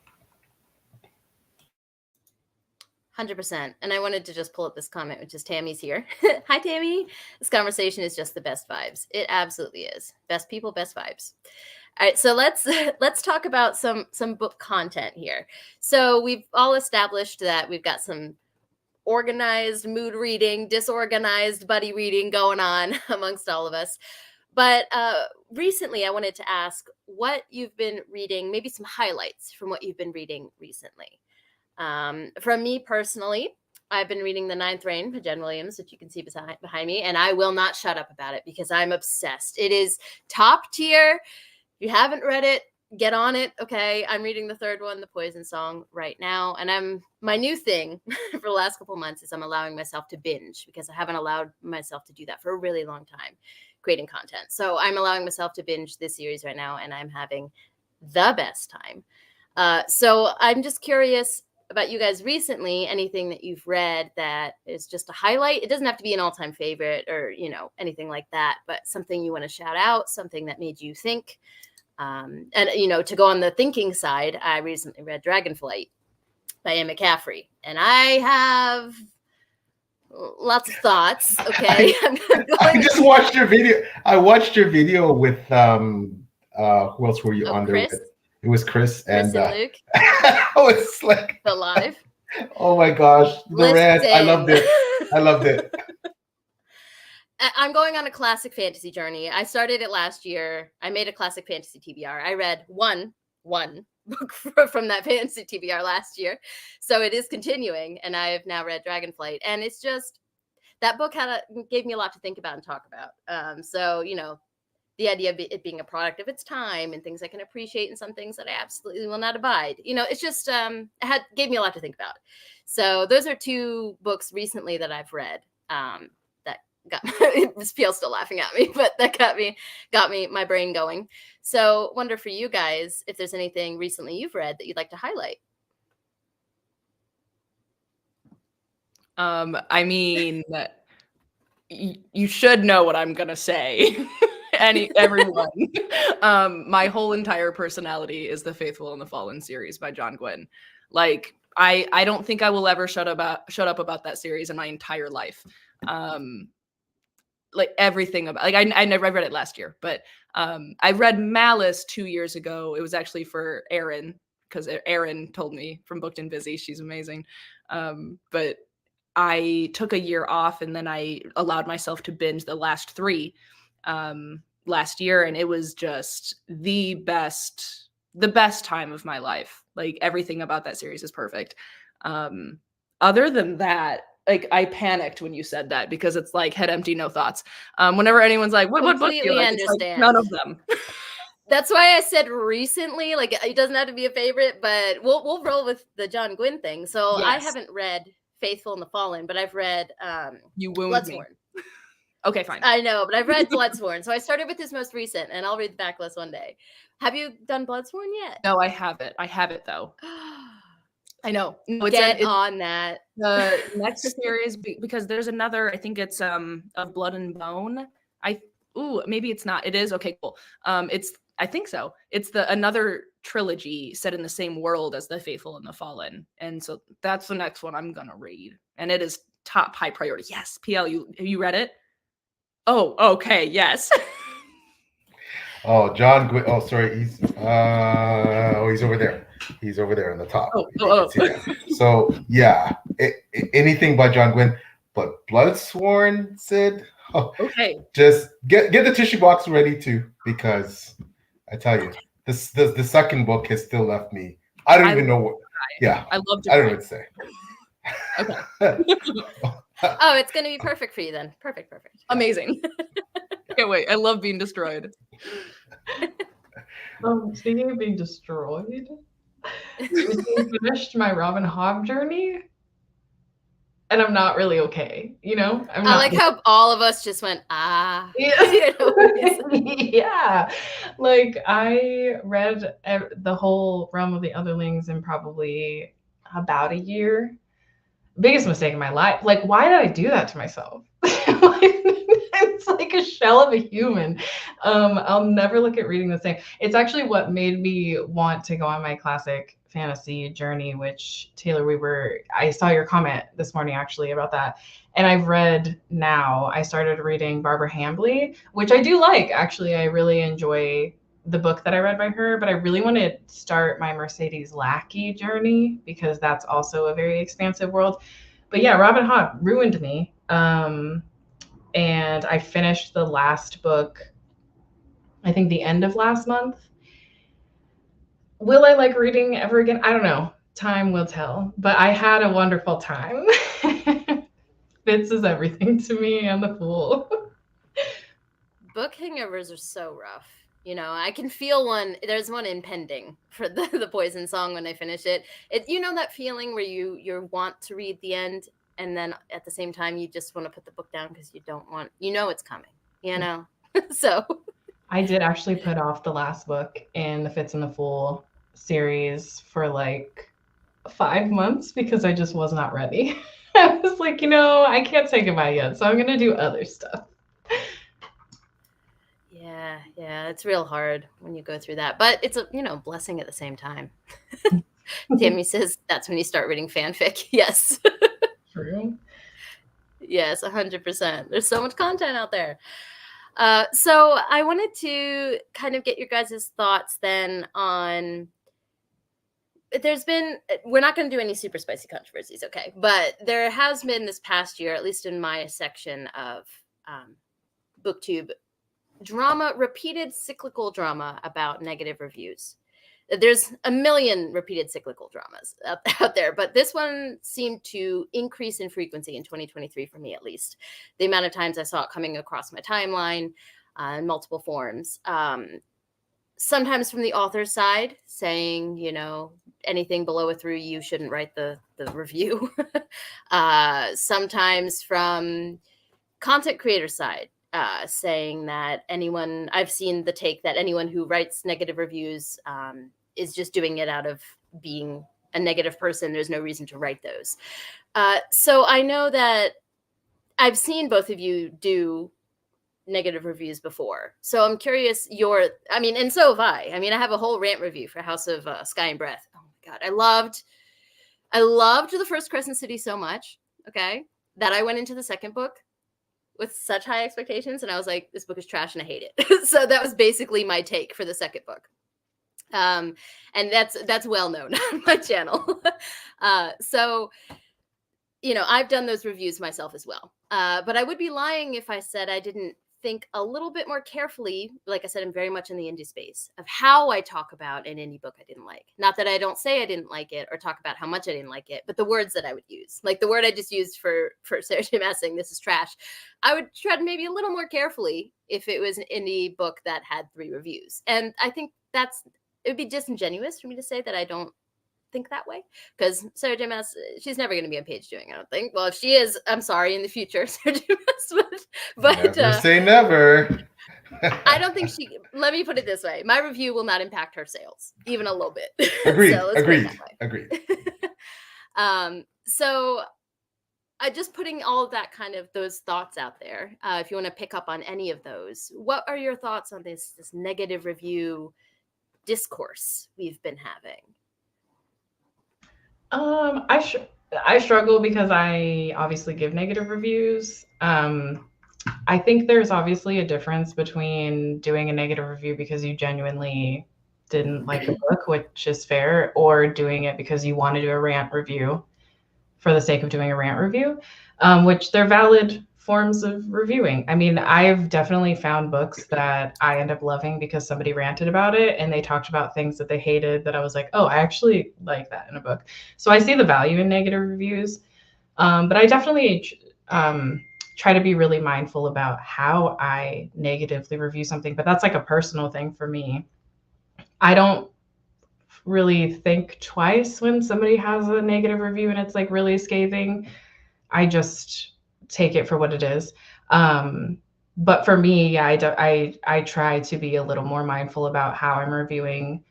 100%. And I wanted to just pull up this comment, which is Tammy's here. Hi, Tammy. This conversation is just the best vibes. It absolutely is. Best people, best vibes. All right, so let's talk about some book content here. So we've all established that we've got some organized mood reading, disorganized buddy reading going on amongst all of us. But recently, I wanted to ask what you've been reading, maybe some highlights from what you've been reading recently. From me personally, I've been reading The Ninth Reign by Jen Williams, which you can see behind me, and I will not shut up about it because I'm obsessed. It is top tier. If you haven't read it, get on it. Okay, I'm reading the third one, The Poison Song, right now, and my new thing for the last couple months is I'm allowing myself to binge, because I haven't allowed myself to do that for a really long time, creating content. So I'm allowing myself to binge this series right now, and I'm having the best time. So I'm just curious about you guys recently, anything that you've read that is just a highlight. It doesn't have to be an all-time favorite or, anything like that, but something you want to shout out, something that made you think. And, to go on the thinking side, I recently read Dragonflight by Anne McCaffrey, and I have lots of thoughts. Okay. I just watched your video. I watched your video with, who else were you on there with? It was Chris and Luke. I was like, alive. Oh my gosh, the rant! I loved it. I loved it. I'm going on a classic fantasy journey. I started it last year. I made a classic fantasy TBR. I read one book from that fantasy TBR last year, so it is continuing. And I have now read Dragonflight, and it's just that book gave me a lot to think about and talk about. So the idea of it being a product of its time and things I can appreciate and some things that I absolutely will not abide. It's just gave me a lot to think about. So those are two books recently that I've read that got PL's still laughing at me, but that got me my brain going. So wonder for you guys if there's anything recently you've read that you'd like to highlight. I mean, you should know what I'm gonna say. Everyone. My whole entire personality is the Faithful and the Fallen series by John Gwynne. Like, I don't think I will ever shut up about that series in my entire life. Like everything about, like, I never read it last year, but I read Malice 2 years ago. It was actually for Erin, because Erin told me from Booked and Busy. She's amazing. But I took a year off, and then I allowed myself to binge the last three last year, and it was just the best time of my life. Like, everything about that series is perfect. Other than that, like, I panicked when you said that, because it's like head empty, no thoughts. Whenever anyone's like, what book do you like? Understand. Like, none of them. That's why I said recently. Like, it doesn't have to be a favorite, but we'll roll with the John Gwynne thing. So yes. I haven't read Faithful and the Fallen, but I've read You wounded me. Okay, fine. I know, but I've read Bloodsworn. So I started with his most recent, and I'll read the backlist one day. Have you done Bloodsworn yet? No, I haven't. I have it, though. I know. No, it's on that. The next series, because there's another, I think it's of Blood and Bone. Maybe it's not. It is? Okay, cool. I think so. It's another trilogy set in the same world as The Faithful and the Fallen. And so that's the next one I'm going to read. And it is top high priority. Yes. PL, you read it? Oh, okay, yes. Oh, John Gwynne. Oh, sorry. He's over there. He's over there on the top. So yeah, anything by John Gwynne, but Bloodsworn, Sid. Oh, okay. Just get the tissue box ready too, because I tell you, the second book has still left me. I don't even know what. Yeah, I love. I don't know what to say. Okay. Oh, it's going to be perfect for you then. Perfect. Amazing. Can't wait. I love being destroyed. Speaking of being destroyed, I finished my Robin Hobb journey, and I'm not really okay. I like how all of us just went, ah. Yeah. Yeah. Like, I read the whole Realm of the Otherlings in probably about a year. Biggest mistake in my life. Like, why did I do that to myself? It's like a shell of a human. I'll never look at reading the same. It's actually what made me want to go on my classic fantasy journey, which, Taylor, I saw your comment this morning actually about that. And I've read now, I started reading Barbara Hambly, which I do like. Actually, I really enjoy the book that I read by her, but I really want to start my Mercedes Lackey journey, because that's also a very expansive world. But yeah, Robin Hobb ruined me. And I finished the last book, I think the end of last month. Will I like reading ever again? I don't know. Time will tell. But I had a wonderful time. Fitz is everything to me. I'm the fool. Book hangovers are so rough. You know, I can feel one. There's one impending for the Poison Song when I finish it. You know that feeling where you want to read the end, and then at the same time you just want to put the book down because you don't want, you know, it's coming. You know, so. I did actually put off the last book in the Fitz and the Fool series for like 5 months because I just was not ready. I was like, you know, I can't say goodbye yet, so I'm gonna do other stuff. Yeah, it's real hard when you go through that, but it's a, you know, blessing at the same time. Tammy says that's when you start reading fanfic. Yes. True. Yes, 100%. There's so much content out there. So I wanted to kind of get your guys' thoughts then on, we're not going to do any super spicy controversies, okay? But there has been this past year, at least in my section of BookTube, repeated cyclical drama about negative reviews. There's a million repeated cyclical dramas out there, but this one seemed to increase in frequency in 2023 for me, at least. The amount of times I saw it coming across my timeline in multiple forms. Sometimes from the author's side, saying, you know, anything below a 3, you shouldn't write the review. Sometimes from content creator side, saying that I've seen the take that anyone who writes negative reviews is just doing it out of being a negative person. There's no reason to write those. So I know that I've seen both of you do negative reviews before. So I'm curious and so have I. I mean, I have a whole rant review for House of Sky and Breath. Oh my God. I loved the first Crescent City so much. Okay. That I went into the second book with such high expectations, and I was like, this book is trash and I hate it. So that was basically my take for the second book. And that's well known on my channel. So, you know, I've done those reviews myself as well. But I would be lying if I said I didn't think a little bit more carefully. Like I said, I'm very much in the indie space of how I talk about an indie book I didn't like. Not that I don't say I didn't like it or talk about how much I didn't like it, but the words that I would use, like the word I just used for Sarah J. Maas saying this is trash, I would tread maybe a little more carefully if it was an indie book that had 3 reviews. And I think it would be disingenuous for me to say that I don't think that way, because Sarah J. Maas, she's never going to be on page doing, I don't think. Well, if she is, I'm sorry in the future, Sarah J. Maas, but never say never. I don't think let me put it this way, my review will not impact her sales even a little bit. Agreed. So Agreed. So I just putting all of that kind of those thoughts out there. If you want to pick up on any of those, what are your thoughts on this negative review discourse we've been having? I struggle because I obviously give negative reviews. I think there's obviously a difference between doing a negative review because you genuinely didn't like the book, which is fair, or doing it because you want to do a rant review for the sake of doing a rant review, which they're valid forms of reviewing. I mean, I've definitely found books that I end up loving because somebody ranted about it and they talked about things that they hated that I was like, oh, I actually like that in a book. So I see the value in negative reviews, but I definitely try to be really mindful about how I negatively review something, but that's like a personal thing for me. I don't really think twice when somebody has a negative review and it's like really scathing. I just take it for what it is. But for me, I try to be a little more mindful about how I'm reviewing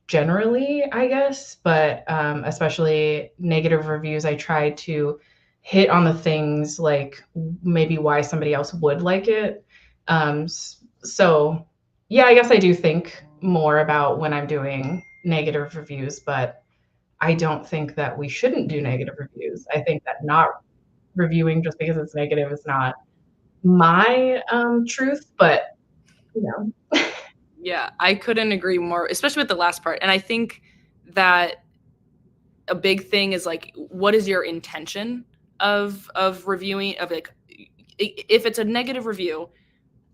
generally, I guess, but especially negative reviews, I try to hit on the things like maybe why somebody else would like it. So yeah, I guess I do think more about when I'm doing negative reviews, but I don't think that we shouldn't do negative reviews. I think that not reviewing just because it's negative is not my truth, but you know. Yeah, I couldn't agree more, especially with the last part. And I think that a big thing is like, what is your intention of reviewing, of like, if it's a negative review,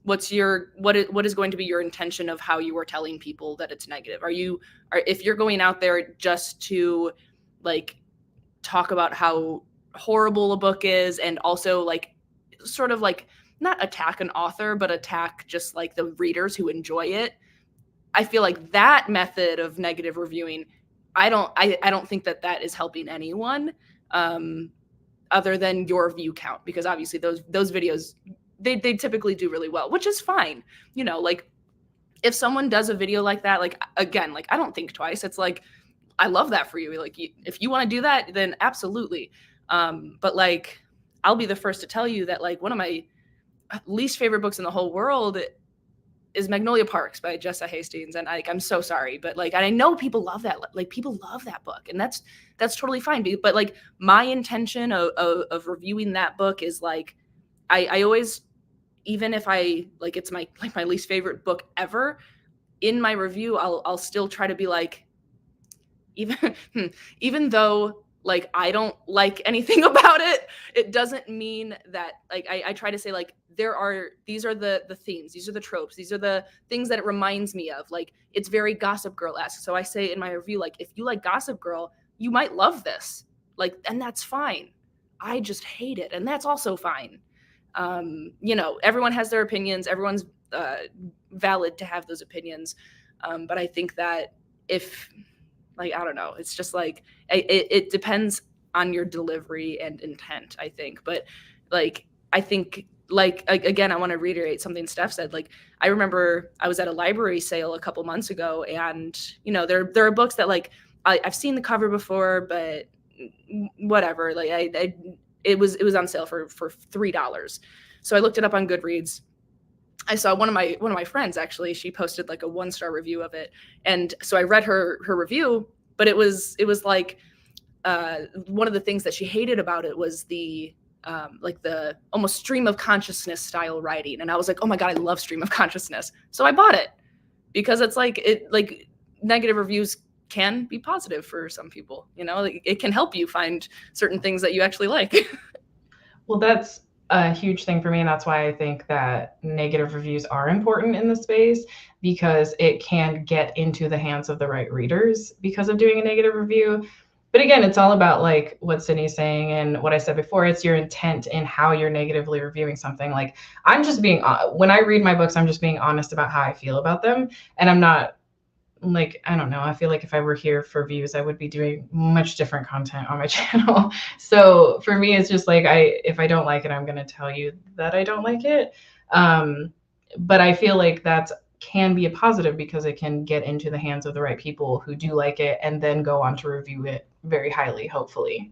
what is going to be your intention of how you are telling people that it's negative? If you're going out there just to like talk about how horrible a book is, and also like sort of like not attack an author, but attack just like the readers who enjoy it, I feel like that method of negative reviewing, I don't think that is helping anyone other than your view count, because obviously those videos, they typically do really well, which is fine. You know, like if someone does a video like that, like again, like I don't think twice. It's like, I love that for you. Like if you want to do that, then absolutely. But like, I'll be the first to tell you that like one of my least favorite books in the whole world is Magnolia Parks by Jessa Hastings. And I'm so sorry, but like, and I know people love that. Like people love that book, and that's totally fine. But like my intention of reviewing that book is like, I always, even if I like, it's my least favorite book ever, in my review, I'll still try to be like, even though like I don't like anything about it, it doesn't mean that like I try to say like these are the themes, these are the tropes, these are the things that it reminds me of. Like it's very Gossip Girl-esque. So I say in my review, like if you like Gossip Girl, you might love this. Like, and that's fine. I just hate it, and that's also fine. You know, everyone has their opinions. Everyone's valid to have those opinions. But I think that if like, I don't know, it's just like, it depends on your delivery and intent, I think. But like, I think like, again, I want to reiterate something Steph said. Like, I remember I was at a library sale a couple months ago, and, you know, there are books that like, I've seen the cover before, but whatever. Like it was on sale for $3. So I looked it up on Goodreads. I saw one of my friends, actually, she posted like a 1-star review of it. And so I read her review, but it was like, one of the things that she hated about it was the like the almost stream of consciousness style writing. And I was like, oh my God, I love stream of consciousness. So I bought it because it's like, negative reviews can be positive for some people, you know, like, it can help you find certain things that you actually like. Well, that's a huge thing for me, and that's why I think that negative reviews are important in the space, because it can get into the hands of the right readers because of doing a negative review. But again, it's all about like what Sydney's saying and what I said before. It's your intent in how you're negatively reviewing something. Like I'm just being, when I read my books, I'm just being honest about how I feel about them, and I'm not like, I don't know, I feel like if I were here for views, I would be doing much different content on my channel. So for me, it's just like, if I don't like it, I'm going to tell you that I don't like it. But I feel like that can be a positive because it can get into the hands of the right people who do like it and then go on to review it very highly, hopefully.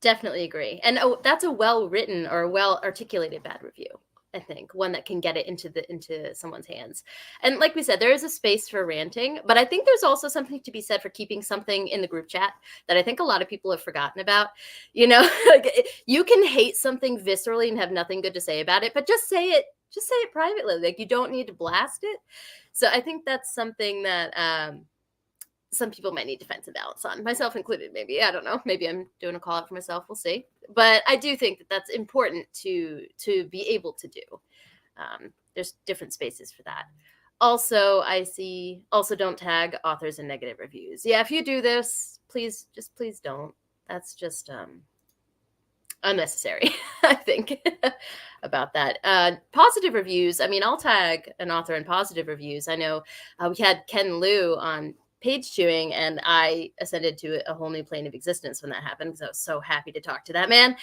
Definitely agree. And that's a well-written or well-articulated bad review. I think one that can get it into someone's hands. And like we said, there is a space for ranting, but I think there's also something to be said for keeping something in the group chat that I think a lot of people have forgotten about. You know, like, you can hate something viscerally and have nothing good to say about it, but just say it privately. Like you don't need to blast it. So I think that's something that some people might need to find some balance on, myself included. Maybe, I don't know, maybe I'm doing a call out for myself. We'll see. But I do think that that's important to be able to do. There's different spaces for that. Also, I see, also don't tag authors in negative reviews. Yeah, if you do this, please don't. That's just unnecessary, I think, about that. Positive reviews. I mean, I'll tag an author in positive reviews. I know we had Ken Liu on Page Chewing, and I ascended to a whole new plane of existence when that happened, because I was so happy to talk to that man.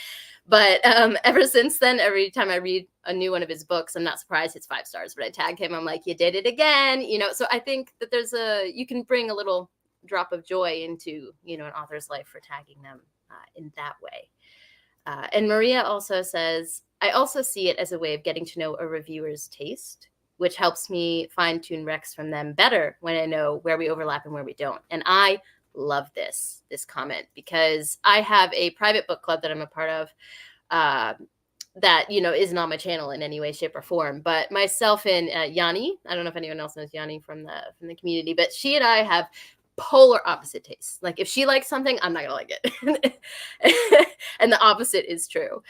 But ever since then, every time I read a new one of his books, I'm not surprised it's 5 stars, but I tag him. I'm like, you did it again, you know. So I think that you can bring a little drop of joy into, you know, an author's life for tagging them in that way. And Maria also says, I also see it as a way of getting to know a reviewer's taste, which helps me fine-tune recs from them better when I know where we overlap and where we don't. And I love this comment, because I have a private book club that I'm a part of that, you know, isn't on my channel in any way, shape, or form. But myself and Yanni, I don't know if anyone else knows Yanni from the community, but she and I have polar opposite tastes. Like if she likes something, I'm not gonna like it. And the opposite is true.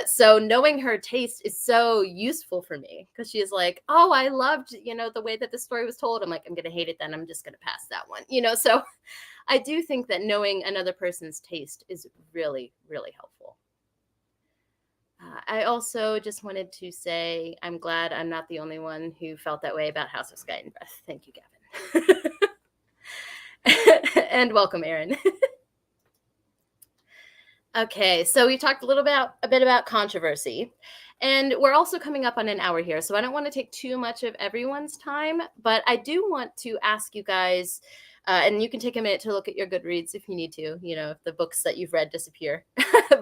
So knowing her taste is so useful for me, because she is like, oh, I loved, you know, the way that the story was told. I'm like, I'm gonna hate it then. I'm just gonna pass that one, you know. So I do think that knowing another person's taste is really, really helpful. I also just wanted to say I'm glad I'm not the only one who felt that way about House of Sky and Breath. Thank you, Gavin. And welcome, Aaron. Okay, so we talked a bit about controversy, and we're also coming up on an hour here, so I don't want to take too much of everyone's time, but I do want to ask you guys, and you can take a minute to look at your Goodreads if you need to, if the books that you've read disappear.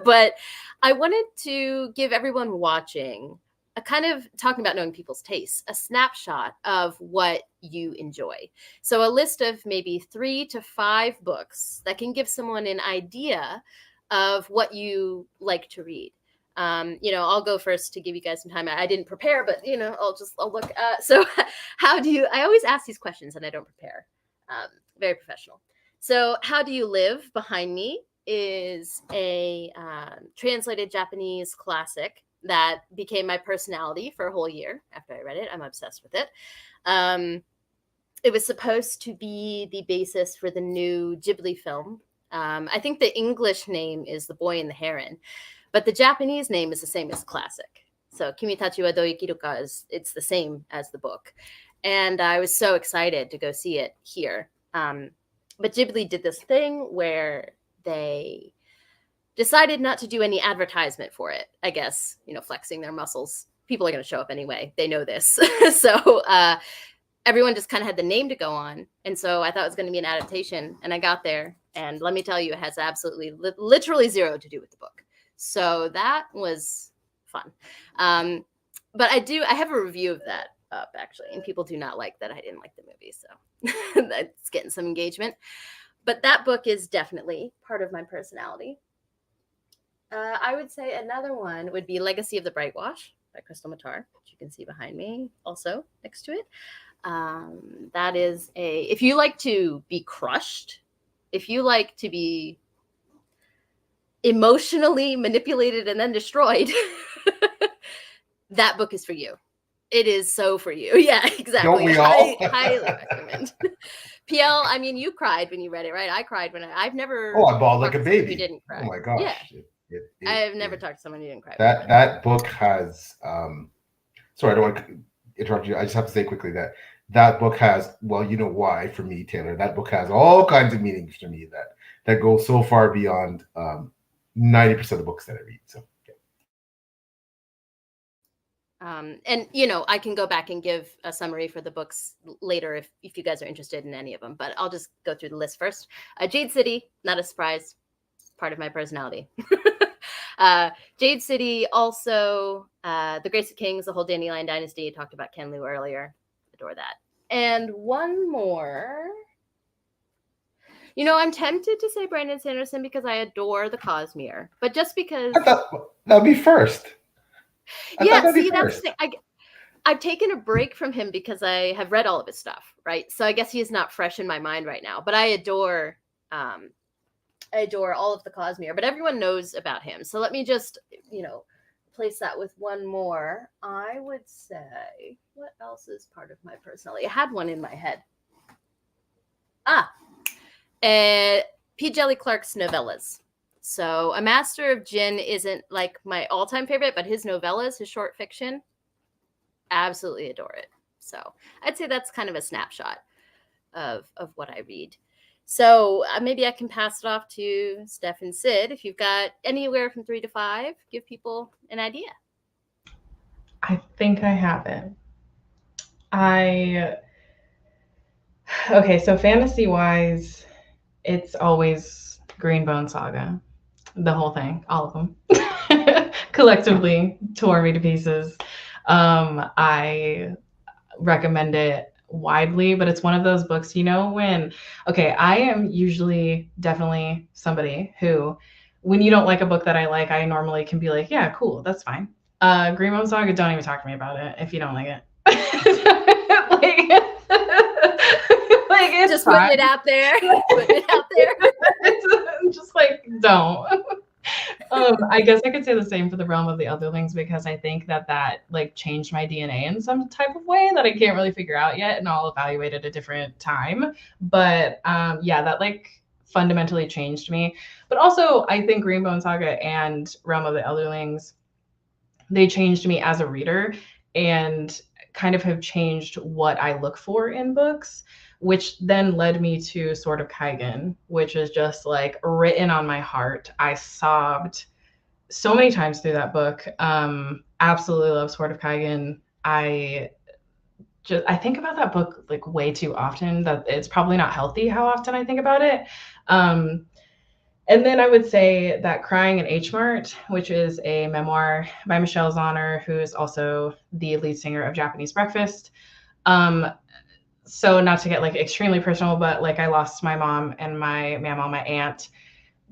But I wanted to give everyone watching a kind of talking about knowing people's tastes, a snapshot of what you enjoy. So a list of maybe 3 to 5 books that can give someone an idea of what you like to read. I'll go first to give you guys some time. I didn't prepare, but I'll look. So I always ask these questions and I don't prepare. Very professional. So how do you live? Behind me is a translated Japanese classic that became my personality for a whole year after I read it. I'm obsessed with it. It was supposed to be the basis for the new Ghibli film. I think the English name is The Boy and the Heron, but the Japanese name is the same as the classic. So Kimi Tachi wa Dou Ikiru ka it's the same as the book. And I was so excited to go see it here. But Ghibli did this thing where they decided not to do any advertisement for it, I guess, flexing their muscles. People are going to show up anyway. They know this. So everyone just kind of had the name to go on. And so I thought it was going to be an adaptation. And I got there. And let me tell you, it has absolutely, literally zero to do with the book. So that was fun. But I have a review of that up, actually. And people do not like that I didn't like the movie. So that's getting some engagement. But that book is definitely part of my personality. I would say another one would be Legacy of the Brightwash by Crystal Matar, which you can see behind me also next to it. That is if you like to be crushed, if you like to be emotionally manipulated and then destroyed, that book is for you. It is so for you. Yeah, exactly. Don't we all? Highly recommend. PL, I mean, you cried when you read it, right? I cried when I've never. Oh, I bawled like a baby. Who didn't cry? Oh my gosh. Yeah. I've never talked to someone who didn't cry. That book has. Sorry, I don't want to interrupt you. I just have to say quickly that book has. Well, you know why for me, Taylor. That book has all kinds of meanings for me that go so far beyond 90% of the books that I read. So. And I can go back and give a summary for the books later if you guys are interested in any of them, but I'll just go through the list first. Jade City, not a surprise, part of my personality. Jade City, also The Grace of Kings, the whole Dandelion Dynasty. Talked about Ken Liu earlier. Adore that. And one more. I'm tempted to say Brandon Sanderson because I adore the Cosmere, but just because that'd be first. Yeah, see, that's the thing. I've taken a break from him because I have read all of his stuff, right? So I guess he is not fresh in my mind right now. But I adore all of the Cosmere. But everyone knows about him. So let me just, place that with one more. I would say, what else is part of my personality? I had one in my head. P. Djeli Clark's novellas. So A Master of Jinn isn't like my all-time favorite, but his novellas, his short fiction, absolutely adore it. So I'd say that's kind of a snapshot of what I read. So maybe I can pass it off to Steph and Sid. If you've got anywhere from 3 to 5, give people an idea. I think I have it. Okay, so fantasy-wise, it's always Greenbone Saga. The whole thing, all of them, collectively tore me to pieces. I recommend it widely, but it's one of those books, I am usually definitely somebody who, when you don't like a book that I like, I normally can be like, yeah, cool, that's fine. Greenbone Saga, don't even talk to me about it if you don't like it. It's just putting it out there. It's just like, don't. I guess I could say the same for The Realm of the Otherlings, because I think that like changed my DNA in some type of way that I can't really figure out yet, and I'll evaluate at a different time. But that like fundamentally changed me. But also I think Greenbone Saga and Realm of the Elderlings they changed me as a reader and kind of have changed what I look for in books, which then led me to Sword of Kaigen, which is just like written on my heart. I sobbed so many times through that book. Absolutely love Sword of Kaigen. I think about that book like way too often, that it's probably not healthy how often I think about it. And then I would say that Crying in H Mart, which is a memoir by Michelle Zauner, who is also the lead singer of Japanese Breakfast. So not to get like extremely personal, but like I lost my mom and my mama, my aunt,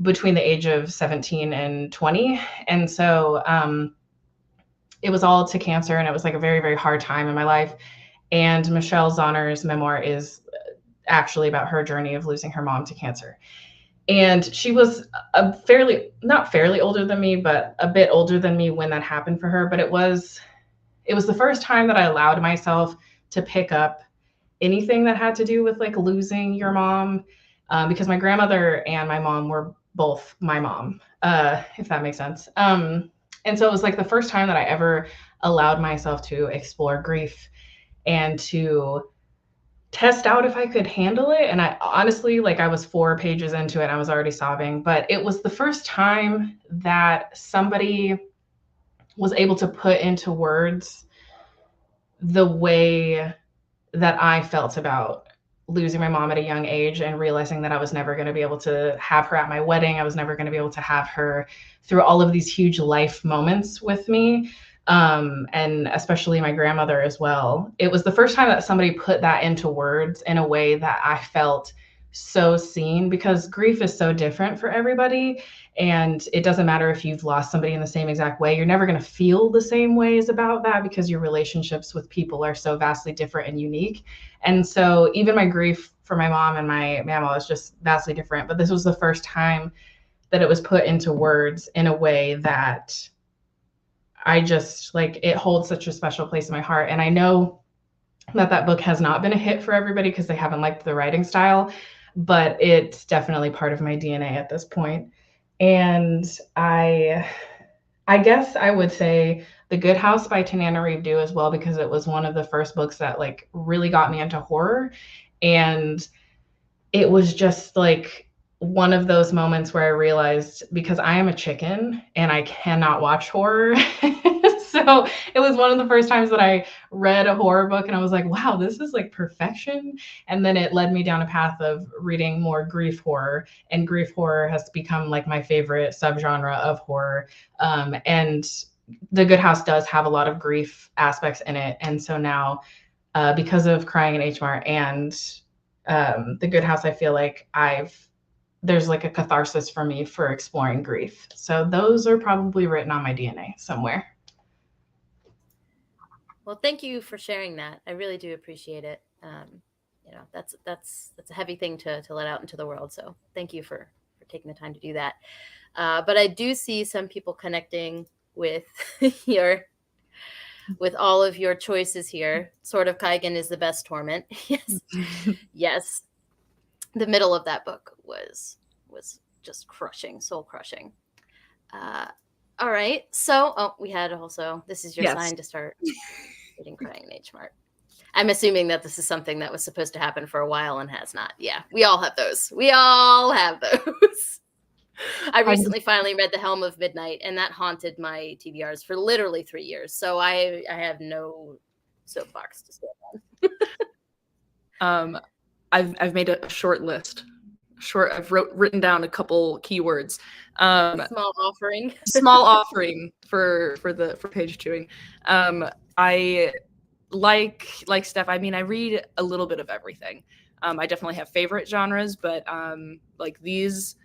between the age of 17 and 20. And so it was all to cancer, and it was like a very, very hard time in my life. And Michelle Zauner's memoir is actually about her journey of losing her mom to cancer. And she was not fairly older than me, but a bit older than me when that happened for her. But it was the first time that I allowed myself to pick up anything that had to do with like losing your mom, because my grandmother and my mom were both my mom, if that makes sense. And so it was like the first time that I ever allowed myself to explore grief and to test out if I could handle it. And I honestly, like, I was 4 pages into it, I was already sobbing, but it was the first time that somebody was able to put into words the way that I felt about losing my mom at a young age and realizing that I was never going to be able to have her at my wedding. I was never going to be able to have her through all of these huge life moments with me. And especially my grandmother as well. It was the first time that somebody put that into words in a way that I felt so seen, because grief is so different for everybody. And it doesn't matter if you've lost somebody in the same exact way. You're never going to feel the same ways about that, because your relationships with people are so vastly different and unique. And so even my grief for my mom and my mama is just vastly different. But this was the first time that it was put into words in a way that I just, like, it holds such a special place in my heart. And I know that that book has not been a hit for everybody because they haven't liked the writing style, but it's definitely part of my DNA at this point. And I guess I would say The Good House by Tananarive Due as well, because it was one of the first books that like really got me into horror. And it was just like one of those moments where I realized, because I am a chicken and I cannot watch horror. So it was one of the first times that I read a horror book and I was like, wow, this is like perfection. And then it led me down a path of reading more grief horror, and grief horror has become like my favorite subgenre of horror. And The Good House does have a lot of grief aspects in it. And so now, because of Crying in H Mart and The Good House, I feel like there's like a catharsis for me for exploring grief. So those are probably written on my DNA somewhere. Well, thank you for sharing that. I really do appreciate it. That's a heavy thing to let out into the world. So thank you for taking the time to do that. But I do see some people connecting with with all of your choices here. Sword of Kaigen is the best torment. Yes. Yes. The middle of that book was just crushing, soul crushing. All right. So, we had also, this is your sign to start reading Crying in H Mart. I'm assuming that this is something that was supposed to happen for a while and has not. Yeah, we all have those. I recently finally read The Helm of Midnight, and that haunted my TBRs for literally 3 years. So I have no soapbox to stand on. I've made a short list. I've written down a couple keywords. Small offering. Small offering for page chewing. I like Steph. I mean, I read a little bit of everything. I definitely have favorite genres, but like these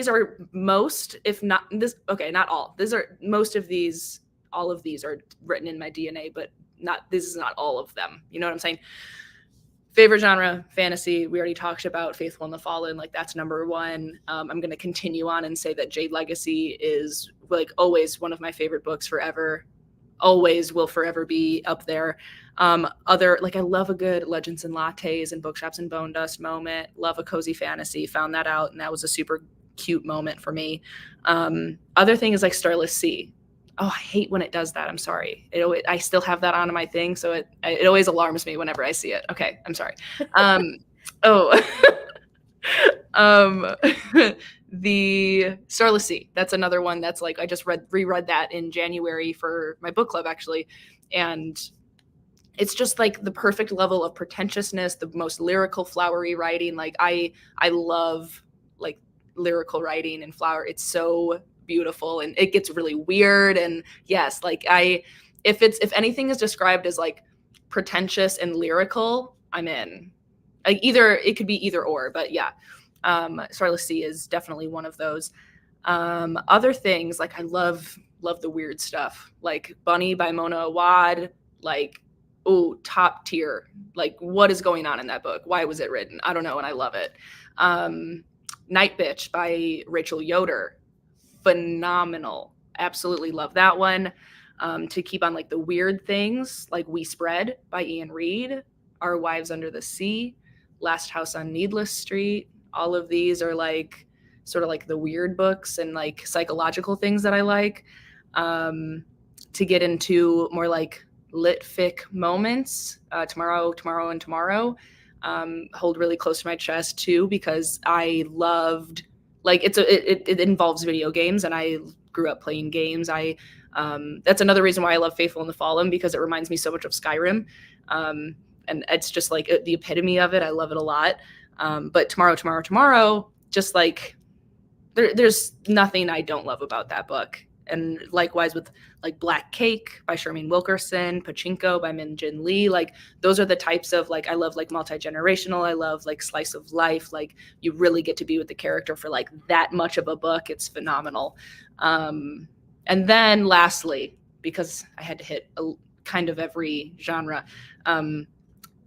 are most, if not this. Okay, not all. These are most of these. All of these are written in my DNA, but this is not all of them. You know what I'm saying? Favorite genre, fantasy. We already talked about Faithful and the Fallen. Like, that's number one. I'm going to continue on and say that Jade Legacy is like always one of my favorite books forever. Always will forever be up there. I love a good Legends and Lattes and Bookshops and Bone Dust moment. Love a cozy fantasy. Found that out, and that was a super cute moment for me. Other thing is like Starless Sea. Oh, I hate when it does that. I'm sorry. I still have that on my thing, so it always alarms me whenever I see it. Okay, I'm sorry. The Starless Sea. That's another one that's like, I just reread that in January for my book club, actually, and it's just like the perfect level of pretentiousness, the most lyrical, flowery writing. Like I love like lyrical writing and flower. It's so beautiful, and it gets really weird. And yes, like if anything is described as like pretentious and lyrical, I'm in. Like it could be either or, but yeah. Starless Sea is definitely one of those. Other things, like I love the weird stuff, like Bunny by Mona Awad, like, oh, top tier. Like, what is going on in that book? Why was it written? I don't know, and I love it. Night Bitch by Rachel Yoder, phenomenal. Absolutely love that one. To keep on like the weird things, like We Spread by Ian Reid, Our Wives Under the Sea, Last House on Needless Street. All of these are like sort of like the weird books and like psychological things that I like. To get into more like lit fic moments, Tomorrow and Tomorrow, hold really close to my chest too, because I loved, like, it involves video games, and I grew up playing games. That's another reason why I love Faithful and the Fallen, because it reminds me so much of Skyrim, and it's just like the epitome of it. I love it a lot. But Tomorrow, just like there's nothing I don't love about that book. And likewise with like Black Cake by Sherman Wilkerson, Pachinko by Min Jin Lee. Like those are the types of, like, I love like multi-generational. I love like slice of life. Like you really get to be with the character for like that much of a book. It's phenomenal. And then lastly, because I had to hit kind of every genre,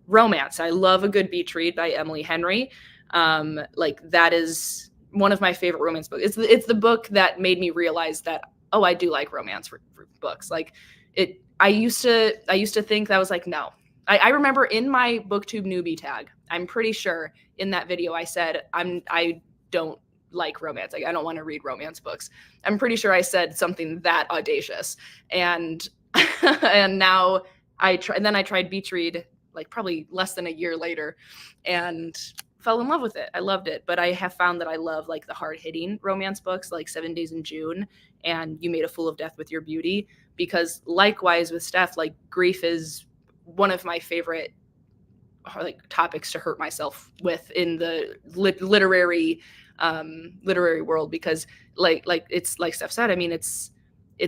romance. I love a good beach read by Emily Henry. Like that is one of my favorite romance books. It's the book that made me realize that, oh, I do like romance for books. Like I used to think that was like, no. I remember in my BookTube newbie tag, I'm pretty sure in that video I said, I don't like romance. Like I don't want to read romance books. I'm pretty sure I said something that audacious. And and now then I tried beach read like probably less than a year later and fell in love with it. I loved it. But I have found that I love like the hard-hitting romance books like 7 Days in June and You Made a Fool of Death with Your Beauty, because likewise with Steph, like grief is one of my favorite like topics to hurt myself with in the literary world, because like it's like Steph said, I mean it's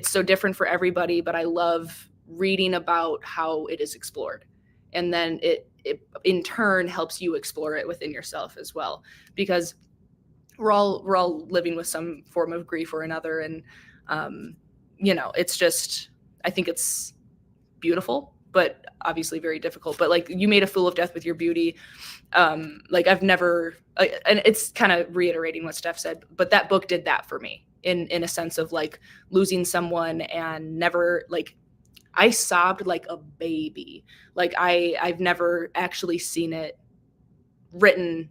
so different for everybody, but I love reading about how it is explored. And then it in turn helps you explore it within yourself as well, because we're all living with some form of grief or another. And, it's just, I think it's beautiful, but obviously very difficult. But like You Made a Fool of Death with Your Beauty. Like I've never, and it's kind of reiterating what Steph said, but that book did that for me in a sense of like losing someone and never like, I sobbed like a baby. Like I've never actually seen it written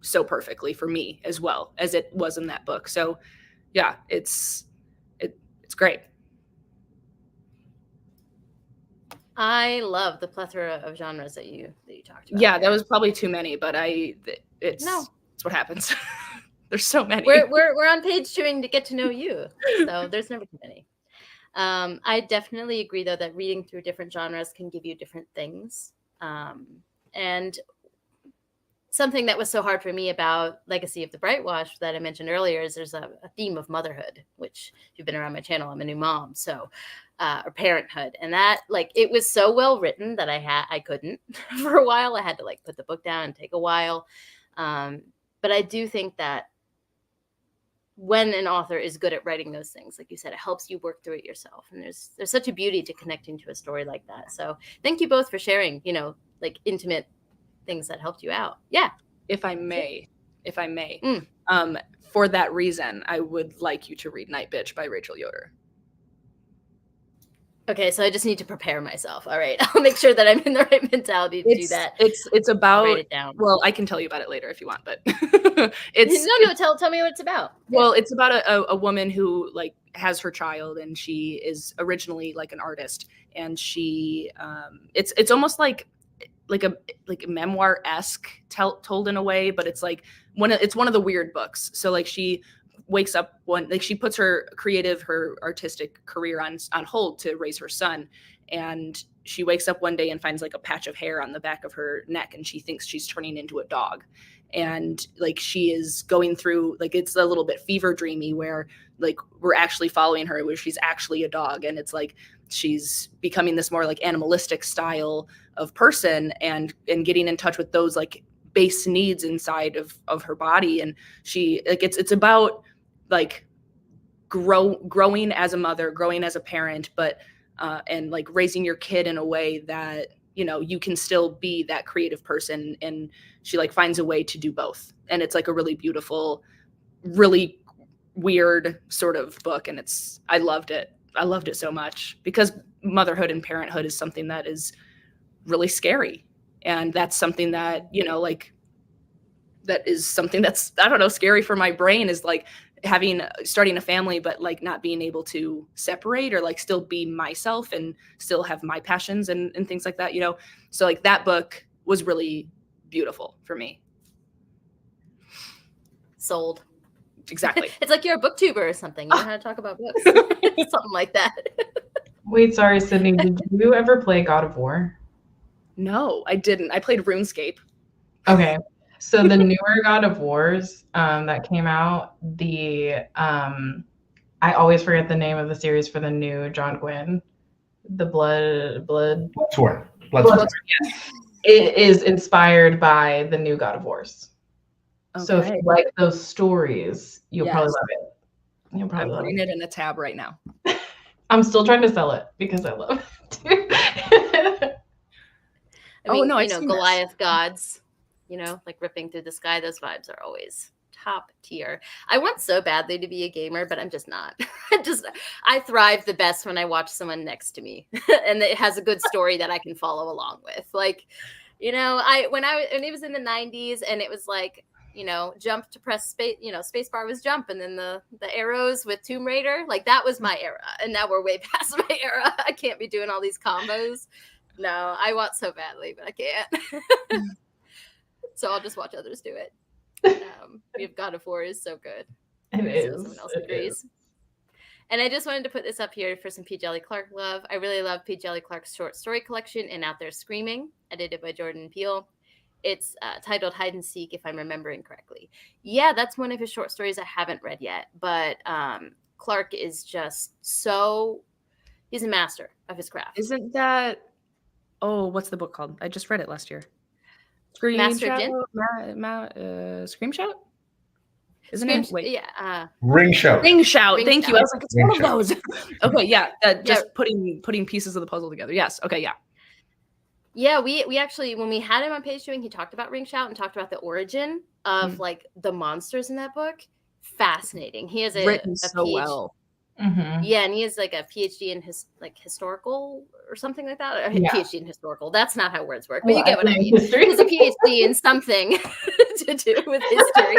so perfectly for me as well as it was in that book. So yeah, it's great. I love the plethora of genres that you talked about. Yeah, that was probably too many, but it's what happens. There's so many. We're on page 2 to get to know you, so there's never too many. I definitely agree, though, that reading through different genres can give you different things. And something that was so hard for me about Legacy of the Brightwash that I mentioned earlier is there's a theme of motherhood, which if you've been around my channel, I'm a new mom, so or parenthood, and that like it was so well written that I couldn't for a while. I had to like put the book down and take a while. But I do think that when an author is good at writing those things, like you said, it helps you work through it yourself. And there's such a beauty to connecting to a story like that. So thank you both for sharing, like intimate things that helped you out. Yeah. If I may, for that reason, I would like you to read Night Bitch by Rachel Yoder. Okay, so I just need to prepare myself. All right, I'll make sure that I'm in the right mentality to do that. It's about. I'll write it down. Well, I can tell you about it later if you want, but tell me what it's about. Well, it's about a woman who like has her child, and she is originally like an artist, and she it's almost like a memoir-esque told in a way, but it's like it's one of the weird books. So like she wakes up she puts her artistic career on hold to raise her son, and she wakes up one day and finds like a patch of hair on the back of her neck, and she thinks she's turning into a dog. And like she is going through, like, it's a little bit fever dreamy where like we're actually following her where she's actually a dog, and it's like she's becoming this more like animalistic style of person, and getting in touch with those like base needs inside of her body. And she like it's about like growing as a mother, growing as a parent, but and like raising your kid in a way that, you know, you can still be that creative person. And she like finds a way to do both, and it's like a really beautiful, really weird sort of book. And I loved it so much, because motherhood and parenthood is something that is really scary, and that's something that, you know, like that is something that's, I don't know, scary for my brain, is like starting a family, but like not being able to separate or like still be myself and still have my passions and things like that, you know? So like that book was really beautiful for me. Sold. Exactly. It's like you're a booktuber or something. You know how to talk about books. Something like that. Wait, sorry, Sydney. Did you ever play God of War? No, I didn't. I played RuneScape. Okay. So the newer God of Wars that came out, I always forget the name of the series for the new John Gwynn. The Bloodsworn. Yes. It is inspired by the new God of Wars. Okay. So if you like those stories, you'll probably love it. I'm putting it in a tab right now. I'm still trying to sell it because I love it too. I mean, you know, Goliath gods, you know, like ripping through the sky. Those vibes are always top tier. I want so badly to be a gamer, but I'm just not. I thrive the best when I watch someone next to me and it has a good story that I can follow along with. Like, you know, when it was in the 90s and it was like, you know, jump to press space, you know, space bar was jump, and then the arrows with Tomb Raider, like that was my era. And now we're way past my era. I can't be doing all these combos. No, I want so badly, but I can't. So I'll just watch others do it. We have God of War is so good. It is. Someone else agrees. And I just wanted to put this up here for some P. Jelly Clark love. I really love P. Jelly Clark's short story collection, And Out There Screaming, edited by Jordan Peele. It's titled Hide and Seek, if I'm remembering correctly. Yeah, that's one of his short stories I haven't read yet. But Clark is just he's a master of his craft. Isn't that, what's the book called? I just read it last year. Master of Gin? Scream Shout? Isn't it? Wait. Yeah. Ring Shout. Ring Shout. Thank you. I was like, it's one of those. Okay, yeah. Just putting pieces of the puzzle together. Yes. Okay, yeah. Yeah, we actually, when we had him on Page Doing, he talked about Ring Shout and talked about the origin of like the monsters in that book. Fascinating. He has written so well. Mm-hmm. Yeah, and he has like a PhD in historical or something like that. Or PhD in historical. That's not how words work, but you get what I mean. History. He has a PhD in something to do with history.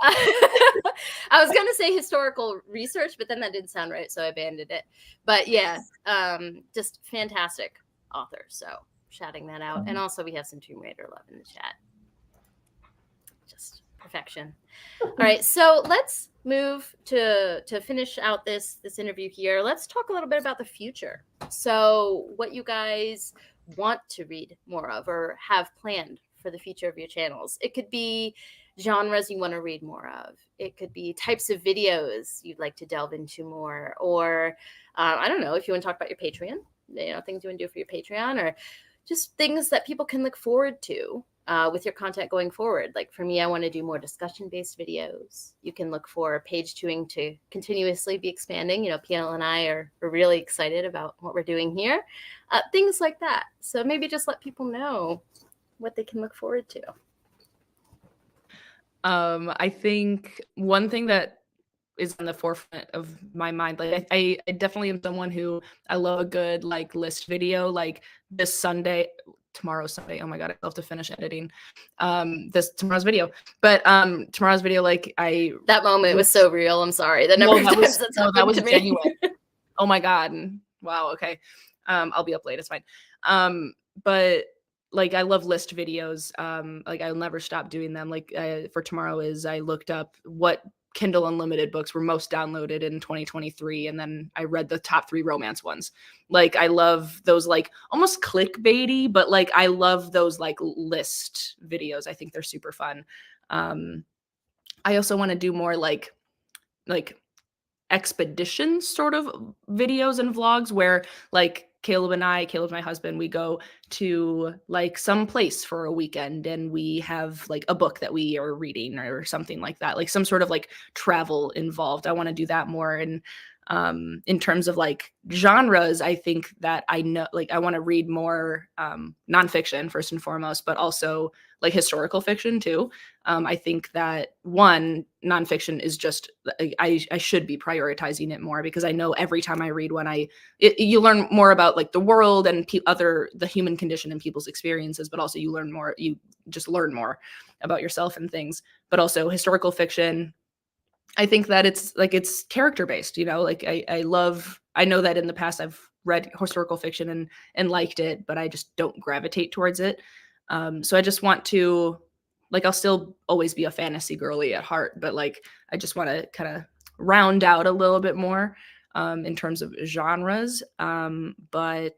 I was going to say historical research, but then that didn't sound right, so I abandoned it. But yeah, just fantastic author. So shouting that out. And also we have some Tomb Raider love in the chat. Just perfection. All right, so let's move to finish out this interview here. Let's talk a little bit about the future. So what you guys want to read more of or have planned for the future of your channels. It could be genres you want to read more of. It could be types of videos you'd like to delve into more, or I don't know, if you want to talk about your Patreon, you know, things you want to do for your Patreon, or just things that people can look forward to with your content going forward. Like for me, I want to do more discussion-based videos. You can look for Page Doing to continuously be expanding. You know, PL and I are really excited about what we're doing here. Things like that. So maybe just let people know what they can look forward to. I think one thing that is on the forefront of my mind, like I definitely am someone who I love a good like list video. Like this Sunday, tomorrow's Sunday. Oh my God, I have to finish editing tomorrow's video. But tomorrow's video, like that moment was so real. I'm sorry. That was genuine. Oh my God. Wow. Okay. I'll be up late. It's fine. But like, I love list videos. Like, I'll never stop doing them. Like, for tomorrow I looked up what Kindle Unlimited books were most downloaded in 2023. And then I read the top 3 romance ones. Like, I love those, like, almost clickbaity, but like, I love those like list videos. I think they're super fun. I also want to do more like expedition sort of videos and vlogs where like Caleb's my husband, we go to like some place for a weekend and we have like a book that we are reading or something like that, like some sort of like travel involved. I want to do that more. And in terms of like genres, I think that I know, like, I want to read more nonfiction first and foremost, but also like historical fiction too. I think that nonfiction is just, I should be prioritizing it more, because I know every time I read one, you learn more about like the world and the human condition and people's experiences, but also you just learn more about yourself and things. But also historical fiction, I think that it's character based, like I know that in the past I've read historical fiction and liked it, but I just don't gravitate towards it. So I just want to, like, I'll still always be a fantasy girly at heart, but like, I just want to kind of round out a little bit more in terms of genres. But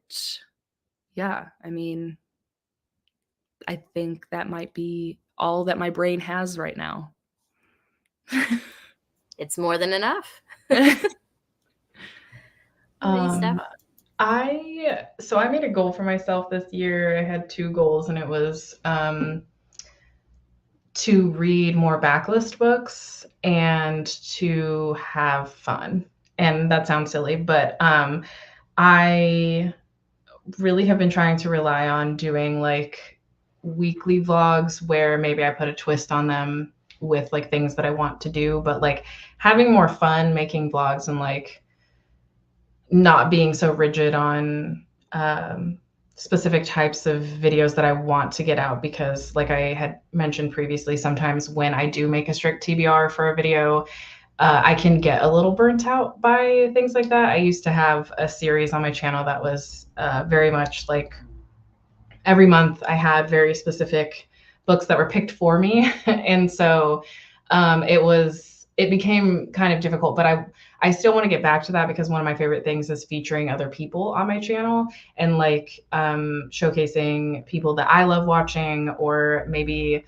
yeah, I mean, I think that might be all that my brain has right now. It's more than enough. I made a goal for myself this year. I had 2 goals, and it was to read more backlist books and to have fun. And that sounds silly, but I really have been trying to rely on doing like weekly vlogs where maybe I put a twist on them with like things that I want to do, but like having more fun making vlogs and like not being so rigid on specific types of videos that I want to get out, because like I had mentioned previously, sometimes when I do make a strict TBR for a video, I can get a little burnt out by things like that. I used to have a series on my channel that was very much like every month I had very specific books that were picked for me. And so it became kind of difficult, but I still want to get back to that, because one of my favorite things is featuring other people on my channel and like showcasing people that I love watching, or maybe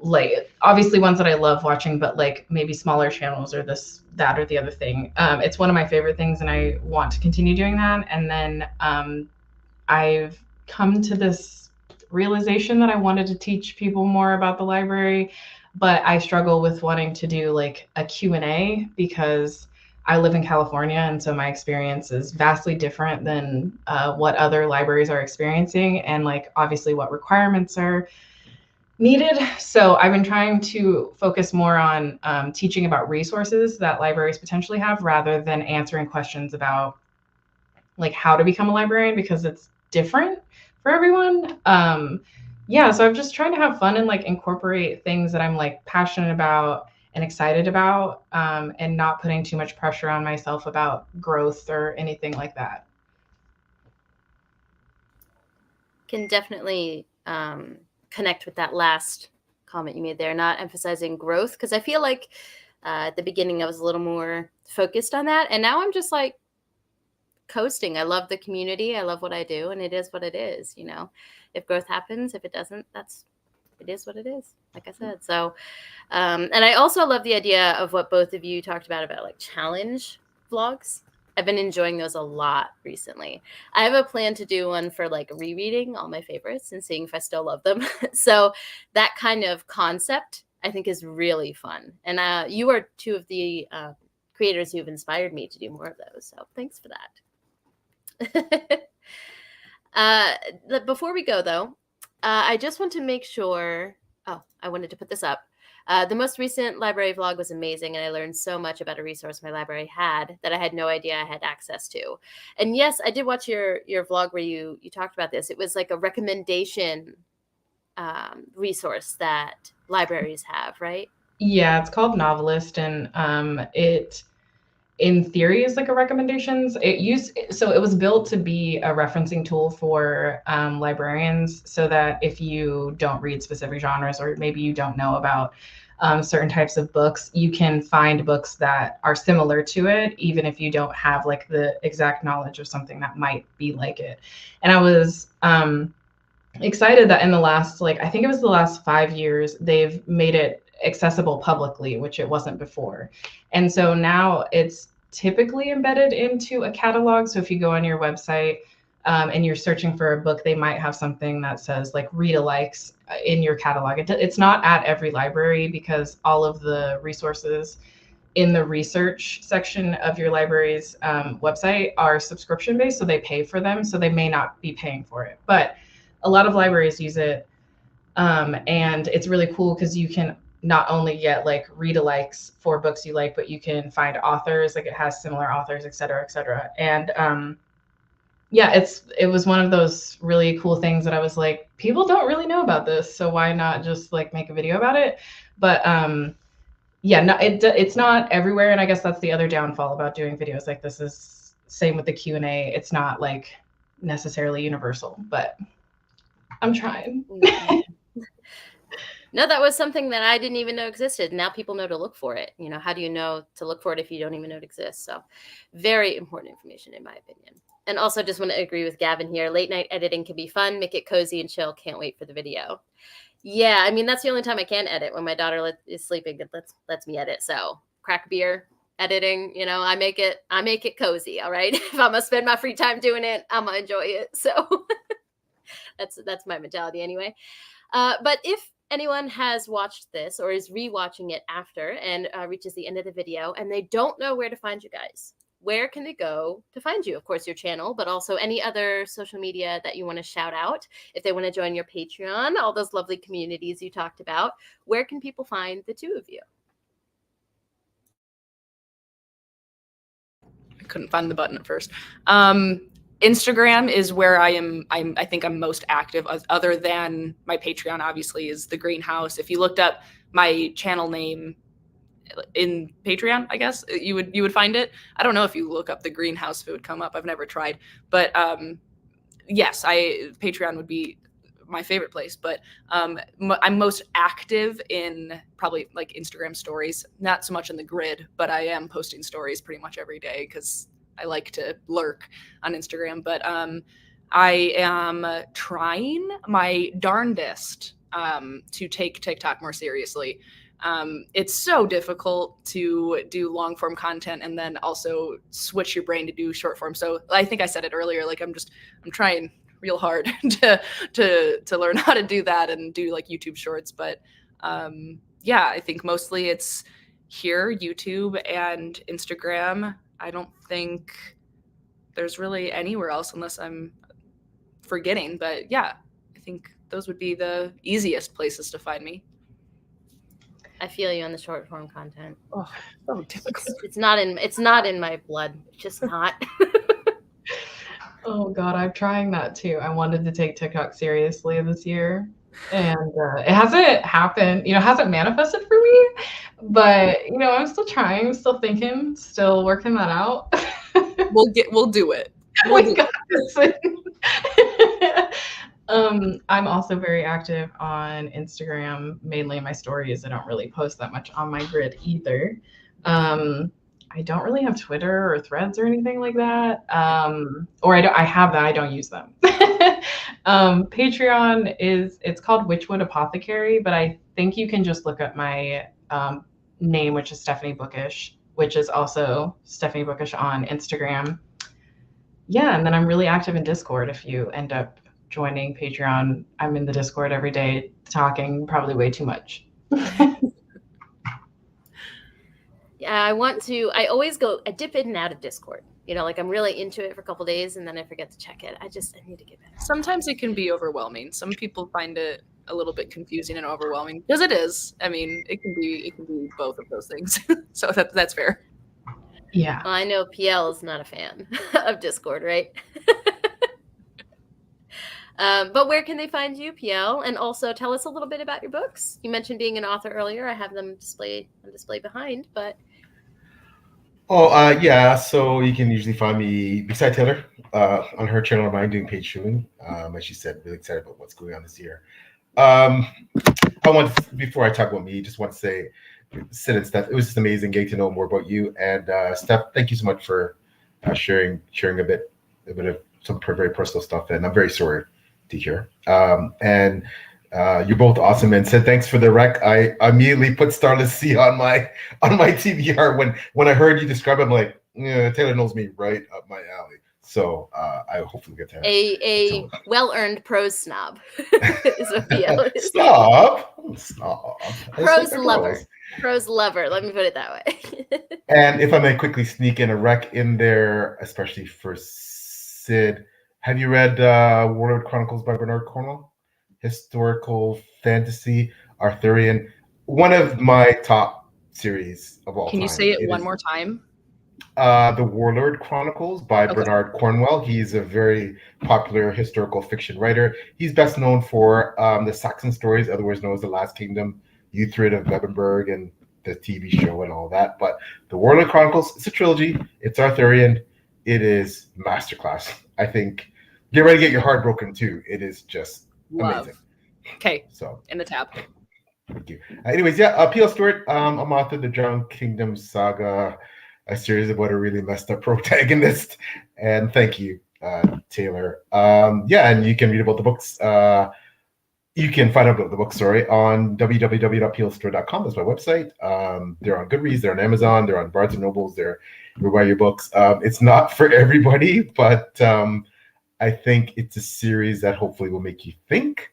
like obviously ones that I love watching, but like maybe smaller channels or this, that, or the other thing. It's one of my favorite things, and I want to continue doing that. And then I've come to this realization that I wanted to teach people more about the library, but I struggle with wanting to do like a Q&A, because I live in California, and so my experience is vastly different than what other libraries are experiencing, and like obviously what requirements are needed. So I've been trying to focus more on teaching about resources that libraries potentially have, rather than answering questions about like how to become a librarian, because it's different for everyone. So I'm just trying to have fun and like incorporate things that I'm like passionate about and excited about, and not putting too much pressure on myself about growth or anything like that. Can definitely connect with that last comment you made there, not emphasizing growth, because I feel like at the beginning I was a little more focused on that, and now I'm just like coasting. I love the community, I love what I do, and it is what it is. If growth happens, if it doesn't, it is what it is, like I said. So and I also love the idea of what both of you talked about like challenge vlogs. I've been enjoying those a lot recently. I have a plan to do one for like rereading all my favorites and seeing if I still love them. So that kind of concept I think is really fun. And you are 2 of the creators who have inspired me to do more of those. So thanks for that. Before we go though, I just want to make sure, I wanted to put this up. The most recent library vlog was amazing, and I learned so much about a resource my library had that I had no idea I had access to. And yes, I did watch your vlog where you talked about this. It was like a recommendation resource that libraries have, right? Yeah, it's called Novelist, and it, in theory, is like a recommendations. So it was built to be a referencing tool for librarians, so that if you don't read specific genres, or maybe you don't know about certain types of books, you can find books that are similar to it, even if you don't have like the exact knowledge of something that might be like it. And I was excited that in the last, like, I think it was the last 5 years, they've made it accessible publicly, which it wasn't before. And so now it's typically embedded into a catalog. So if you go on your website and you're searching for a book, they might have something that says like read-alikes in your catalog. It's not at every library, because all of the resources in the research section of your library's website are subscription based, so they pay for them. So they may not be paying for it, but a lot of libraries use it. And it's really cool because you can not only get like read-alikes for books you like, but you can find authors, like it has similar authors, et cetera, et cetera. And yeah, it was one of those really cool things that I was like, people don't really know about this, so why not just like make a video about it? But yeah, no, it's not everywhere. And I guess that's the other downfall about doing videos like this, is same with the Q&A. It's not like necessarily universal, but I'm trying. No, that was something that I didn't even know existed. Now people know to look for it. You know, how do you know to look for it if you don't even know it exists? So very important information, in my opinion. And also just want to agree with Gavin here. Late night editing can be fun. Make it cozy and chill. Can't wait for the video. Yeah, I mean, that's the only time I can edit, when my daughter is sleeping. It lets me edit. So crack beer, editing, you know, I make it cozy. All right. If I'm gonna spend my free time doing it, I'm gonna enjoy it. So that's my mentality anyway. But if anyone has watched this or is rewatching it after and reaches the end of the video and they don't know where to find you guys, where can they go to find you? Of course, your channel, but also any other social media that you want to shout out. If they want to join your Patreon, all those lovely communities you talked about, where can people find the two of you? I couldn't find the button at first. Instagram is where I think I'm most active, other than my Patreon, obviously, is the Greenhouse. If you looked up my channel name in Patreon, I guess you would find it. I don't know if you look up the Greenhouse if it would come up. I've never tried, but yes, Patreon would be my favorite place. But I'm most active in probably like Instagram stories, not so much in the grid, but I am posting stories pretty much every day because I like to lurk on Instagram. But I am trying my darndest to take TikTok more seriously. It's so difficult to do long form content and then also switch your brain to do short form. So I think I said it earlier, like I'm trying real hard to learn how to do that and do like YouTube shorts. But yeah, I think mostly it's here, YouTube and Instagram. I don't think there's really anywhere else unless I'm forgetting. But yeah, I think those would be the easiest places to find me. I feel you on the short form content. Oh, so difficult. It's not in my blood. It's just not. Oh God, I'm trying that too. I wanted to take TikTok seriously this year, and it hasn't happened. You know, hasn't manifested for me. But you know, I'm still trying, still thinking, still working that out. We'll do it. We'll do it. I'm also very active on Instagram, mainly in my stories. I don't really post that much on my grid either. I don't really have Twitter or Threads or anything like that. Or I have that, I don't use them. Patreon it's called Witchwood Apothecary, but I think you can just look up my name, which is Stephanie Bookish, which is also Stephanie Bookish on Instagram. Yeah, and then I'm really active in Discord. If you end up joining Patreon, I'm in the Discord every day talking probably way too much. Yeah, I always I dip in and out of Discord. You know, like I'm really into it for a couple days and then I forget to check it. I need to get better. Sometimes it can be overwhelming. Some people find it a little bit confusing and overwhelming, because it is. I mean, it can be both of those things. So that's fair. Yeah. Well, I know PL is not a fan of Discord, right? But where can they find you, PL? And also tell us a little bit about your books. You mentioned being an author earlier. I have them on display behind, but Yeah. So you can usually find me beside Taylor on her channel of mine doing page shooting. As she said, really excited about what's going on this year. Before I talk about me, just want to say, Sid and Steph, it was just amazing getting to know more about you. And Steph, thank you so much for sharing a bit of some very personal stuff. And I'm very sorry to hear. And you're both awesome. And Sid, thanks for the rec. I immediately put Starless Sea on my TBR when I heard you describe it. I'm like, yeah, Taylor knows me right up my alley. So I hopefully get to have a well-earned prose snob is what PL is. Stop. Prose lover. Prose lover. Let me put it that way. And if I may quickly sneak in a rec in there, especially for Sid, have you read Warlord Chronicles by Bernard Cornwell? Historical fantasy, Arthurian, one of my top series of all time. Can you say it one more time? The Warlord Chronicles by Bernard Cornwell. He's a very popular historical fiction writer. He's best known for the Saxon stories, otherwise known as The Last Kingdom, Uhtred of Bebbanburg, and the TV show and all that. But the Warlord Chronicles, it's a trilogy. It's Arthurian. It is masterclass. I think get ready to get your heart broken too. It is just amazing. Okay. So in the tab. Thank you. Anyways, yeah, P.L. Stewart. I'm author of the Drowned Kingdom saga, a series about a really messed up protagonist. And thank you, Taylor. Yeah, and you can read about the books. You can find out about the books, on www.plstore.com. That's my website. They're on Goodreads, they're on Amazon, they're on Barnes & Nobles, they're where you buy your books. It's not for everybody, but I think it's a series that hopefully will make you think.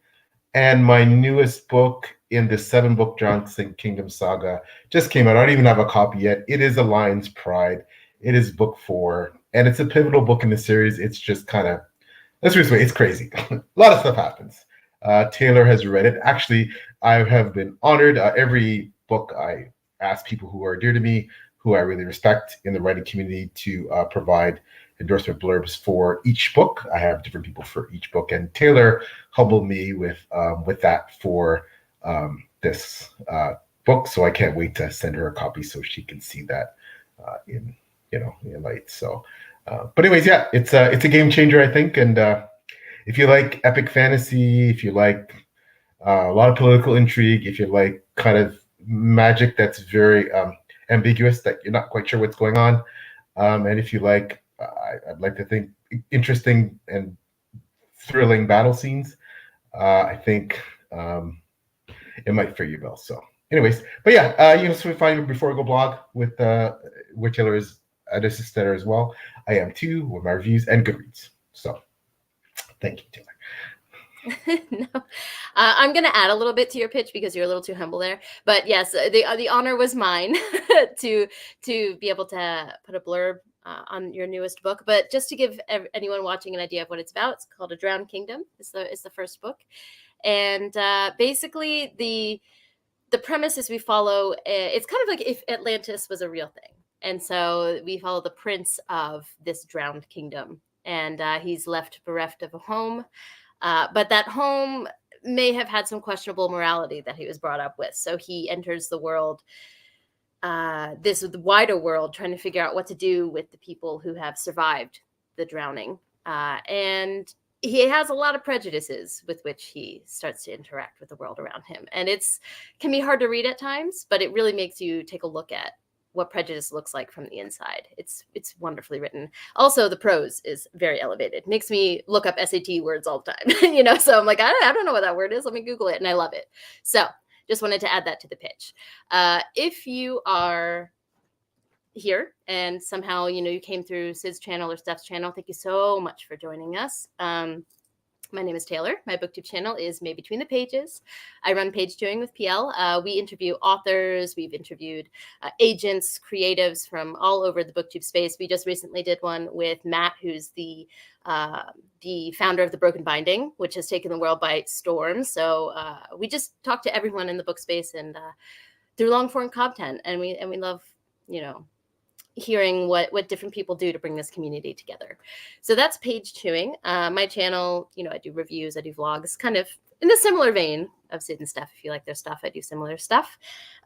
And my newest book in the 7-book Drowned Kingdom saga just came out. I don't even have a copy yet. It is A Lion's Pride. It is book 4, and it's a pivotal book in the series. It's just kind of, let's just say, it's crazy. A lot of stuff happens. Taylor has read it. Actually, I have been honored. Every book I ask people who are dear to me, who I really respect in the writing community, to provide endorsement blurbs for each book. I have different people for each book, and Taylor humbled me with that for this book. So I can't wait to send her a copy so she can see that in light. So, but anyways, yeah, it's a game changer, I think. And if you like epic fantasy, if you like a lot of political intrigue, if you like kind of magic that's very ambiguous, that you're not quite sure what's going on, and if you like, I'd like to think, interesting and thrilling battle scenes, I think it might fit your bill. So anyways, but yeah, so we find Before I Go blog with Taylor is an assistant as well. I am too, with my reviews and Goodreads. So thank you, Taylor. No, I'm going to add a little bit to your pitch because you're a little too humble there. But yes, the honor was mine to be able to put a blurb on your newest book. But just to give anyone watching an idea of what it's about, it's called A Drowned Kingdom. Is the first book, and basically the premise is we follow. It's kind of like if Atlantis was a real thing, and so we follow the prince of this drowned kingdom, and he's left bereft of a home. But that home may have had some questionable morality that he was brought up with. So he enters the world, this wider world, trying to figure out what to do with the people who have survived the drowning. And he has a lot of prejudices with which he starts to interact with the world around him. And can be hard to read at times, but it really makes you take a look at what prejudice looks like from the inside. It's wonderfully written. Also, the prose is very elevated. Makes me look up SAT words all the time, so I'm like, I don't know what that word is. Let me Google it. And I love it. So just wanted to add that to the pitch. If you are here and somehow, you came through Sid's channel or Steph's channel, thank you so much for joining us. My name is Taylor. My booktube channel is May Between the Pages. I run Page Chewing with PL. We interview authors. We've interviewed agents, creatives from all over the booktube space. We just recently did one with Matt, who's the founder of The Broken Binding, which has taken the world by storm. So we just talk to everyone in the book space and through long form content, and we love, you know, hearing what different people do to bring this community together. So that's Page Chewing. My channel, you know, I do reviews, I do vlogs, kind of in a similar vein of Sid and Steph. If you like their stuff, I do similar stuff.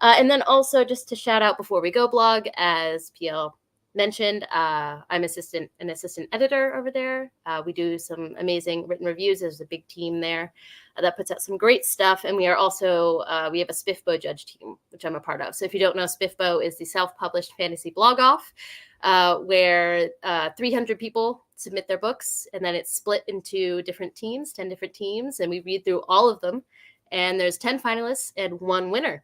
And then also just to shout out Before We Go blog, as PL mentioned, I'm an assistant editor over there. We do some amazing written reviews. There's a big team there that puts out some great stuff. And we are also, we have a Spiffbo judge team, which I'm a part of. So if you don't know, Spiffbo is the self-published fantasy blog off, where 300 people submit their books, and then it's split into different teams, 10 different teams, and we read through all of them. And there's 10 finalists and 1 winner.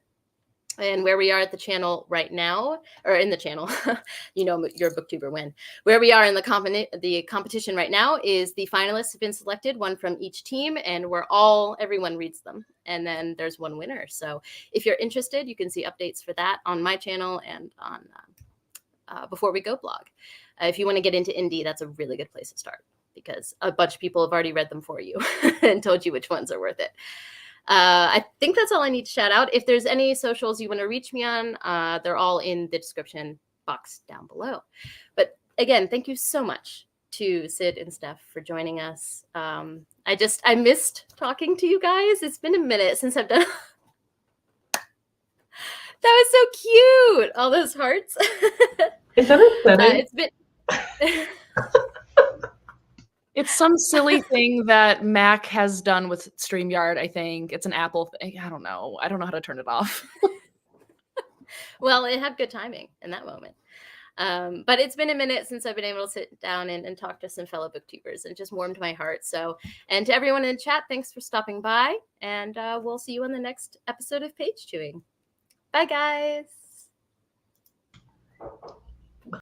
And where we are at the channel right now, or in the channel, you know, your booktuber win. Where we are in the competition right now is the finalists have been selected, 1 from each team, and everyone reads them. And then there's 1 winner. So if you're interested, you can see updates for that on my channel and on Before We Go blog. If you want to get into indie, that's a really good place to start, because a bunch of people have already read them for you and told you which ones are worth it. I think that's all I need to shout out. If there's any socials you want to reach me on, they're all in the description box down below. But again, thank you so much to Sid and Steph for joining us. I missed talking to you guys. It's been a minute since I've done. That was so cute. All those hearts. Is that a setting? It's been. It's some silly thing that Mac has done with StreamYard, I think. It's an Apple thing. I don't know. I don't know how to turn it off. Well, it had good timing in that moment. But it's been a minute since I've been able to sit down and talk to some fellow booktubers, and just warmed my heart. So, and to everyone in the chat, thanks for stopping by. And we'll see you on the next episode of Page Chewing. Bye, guys.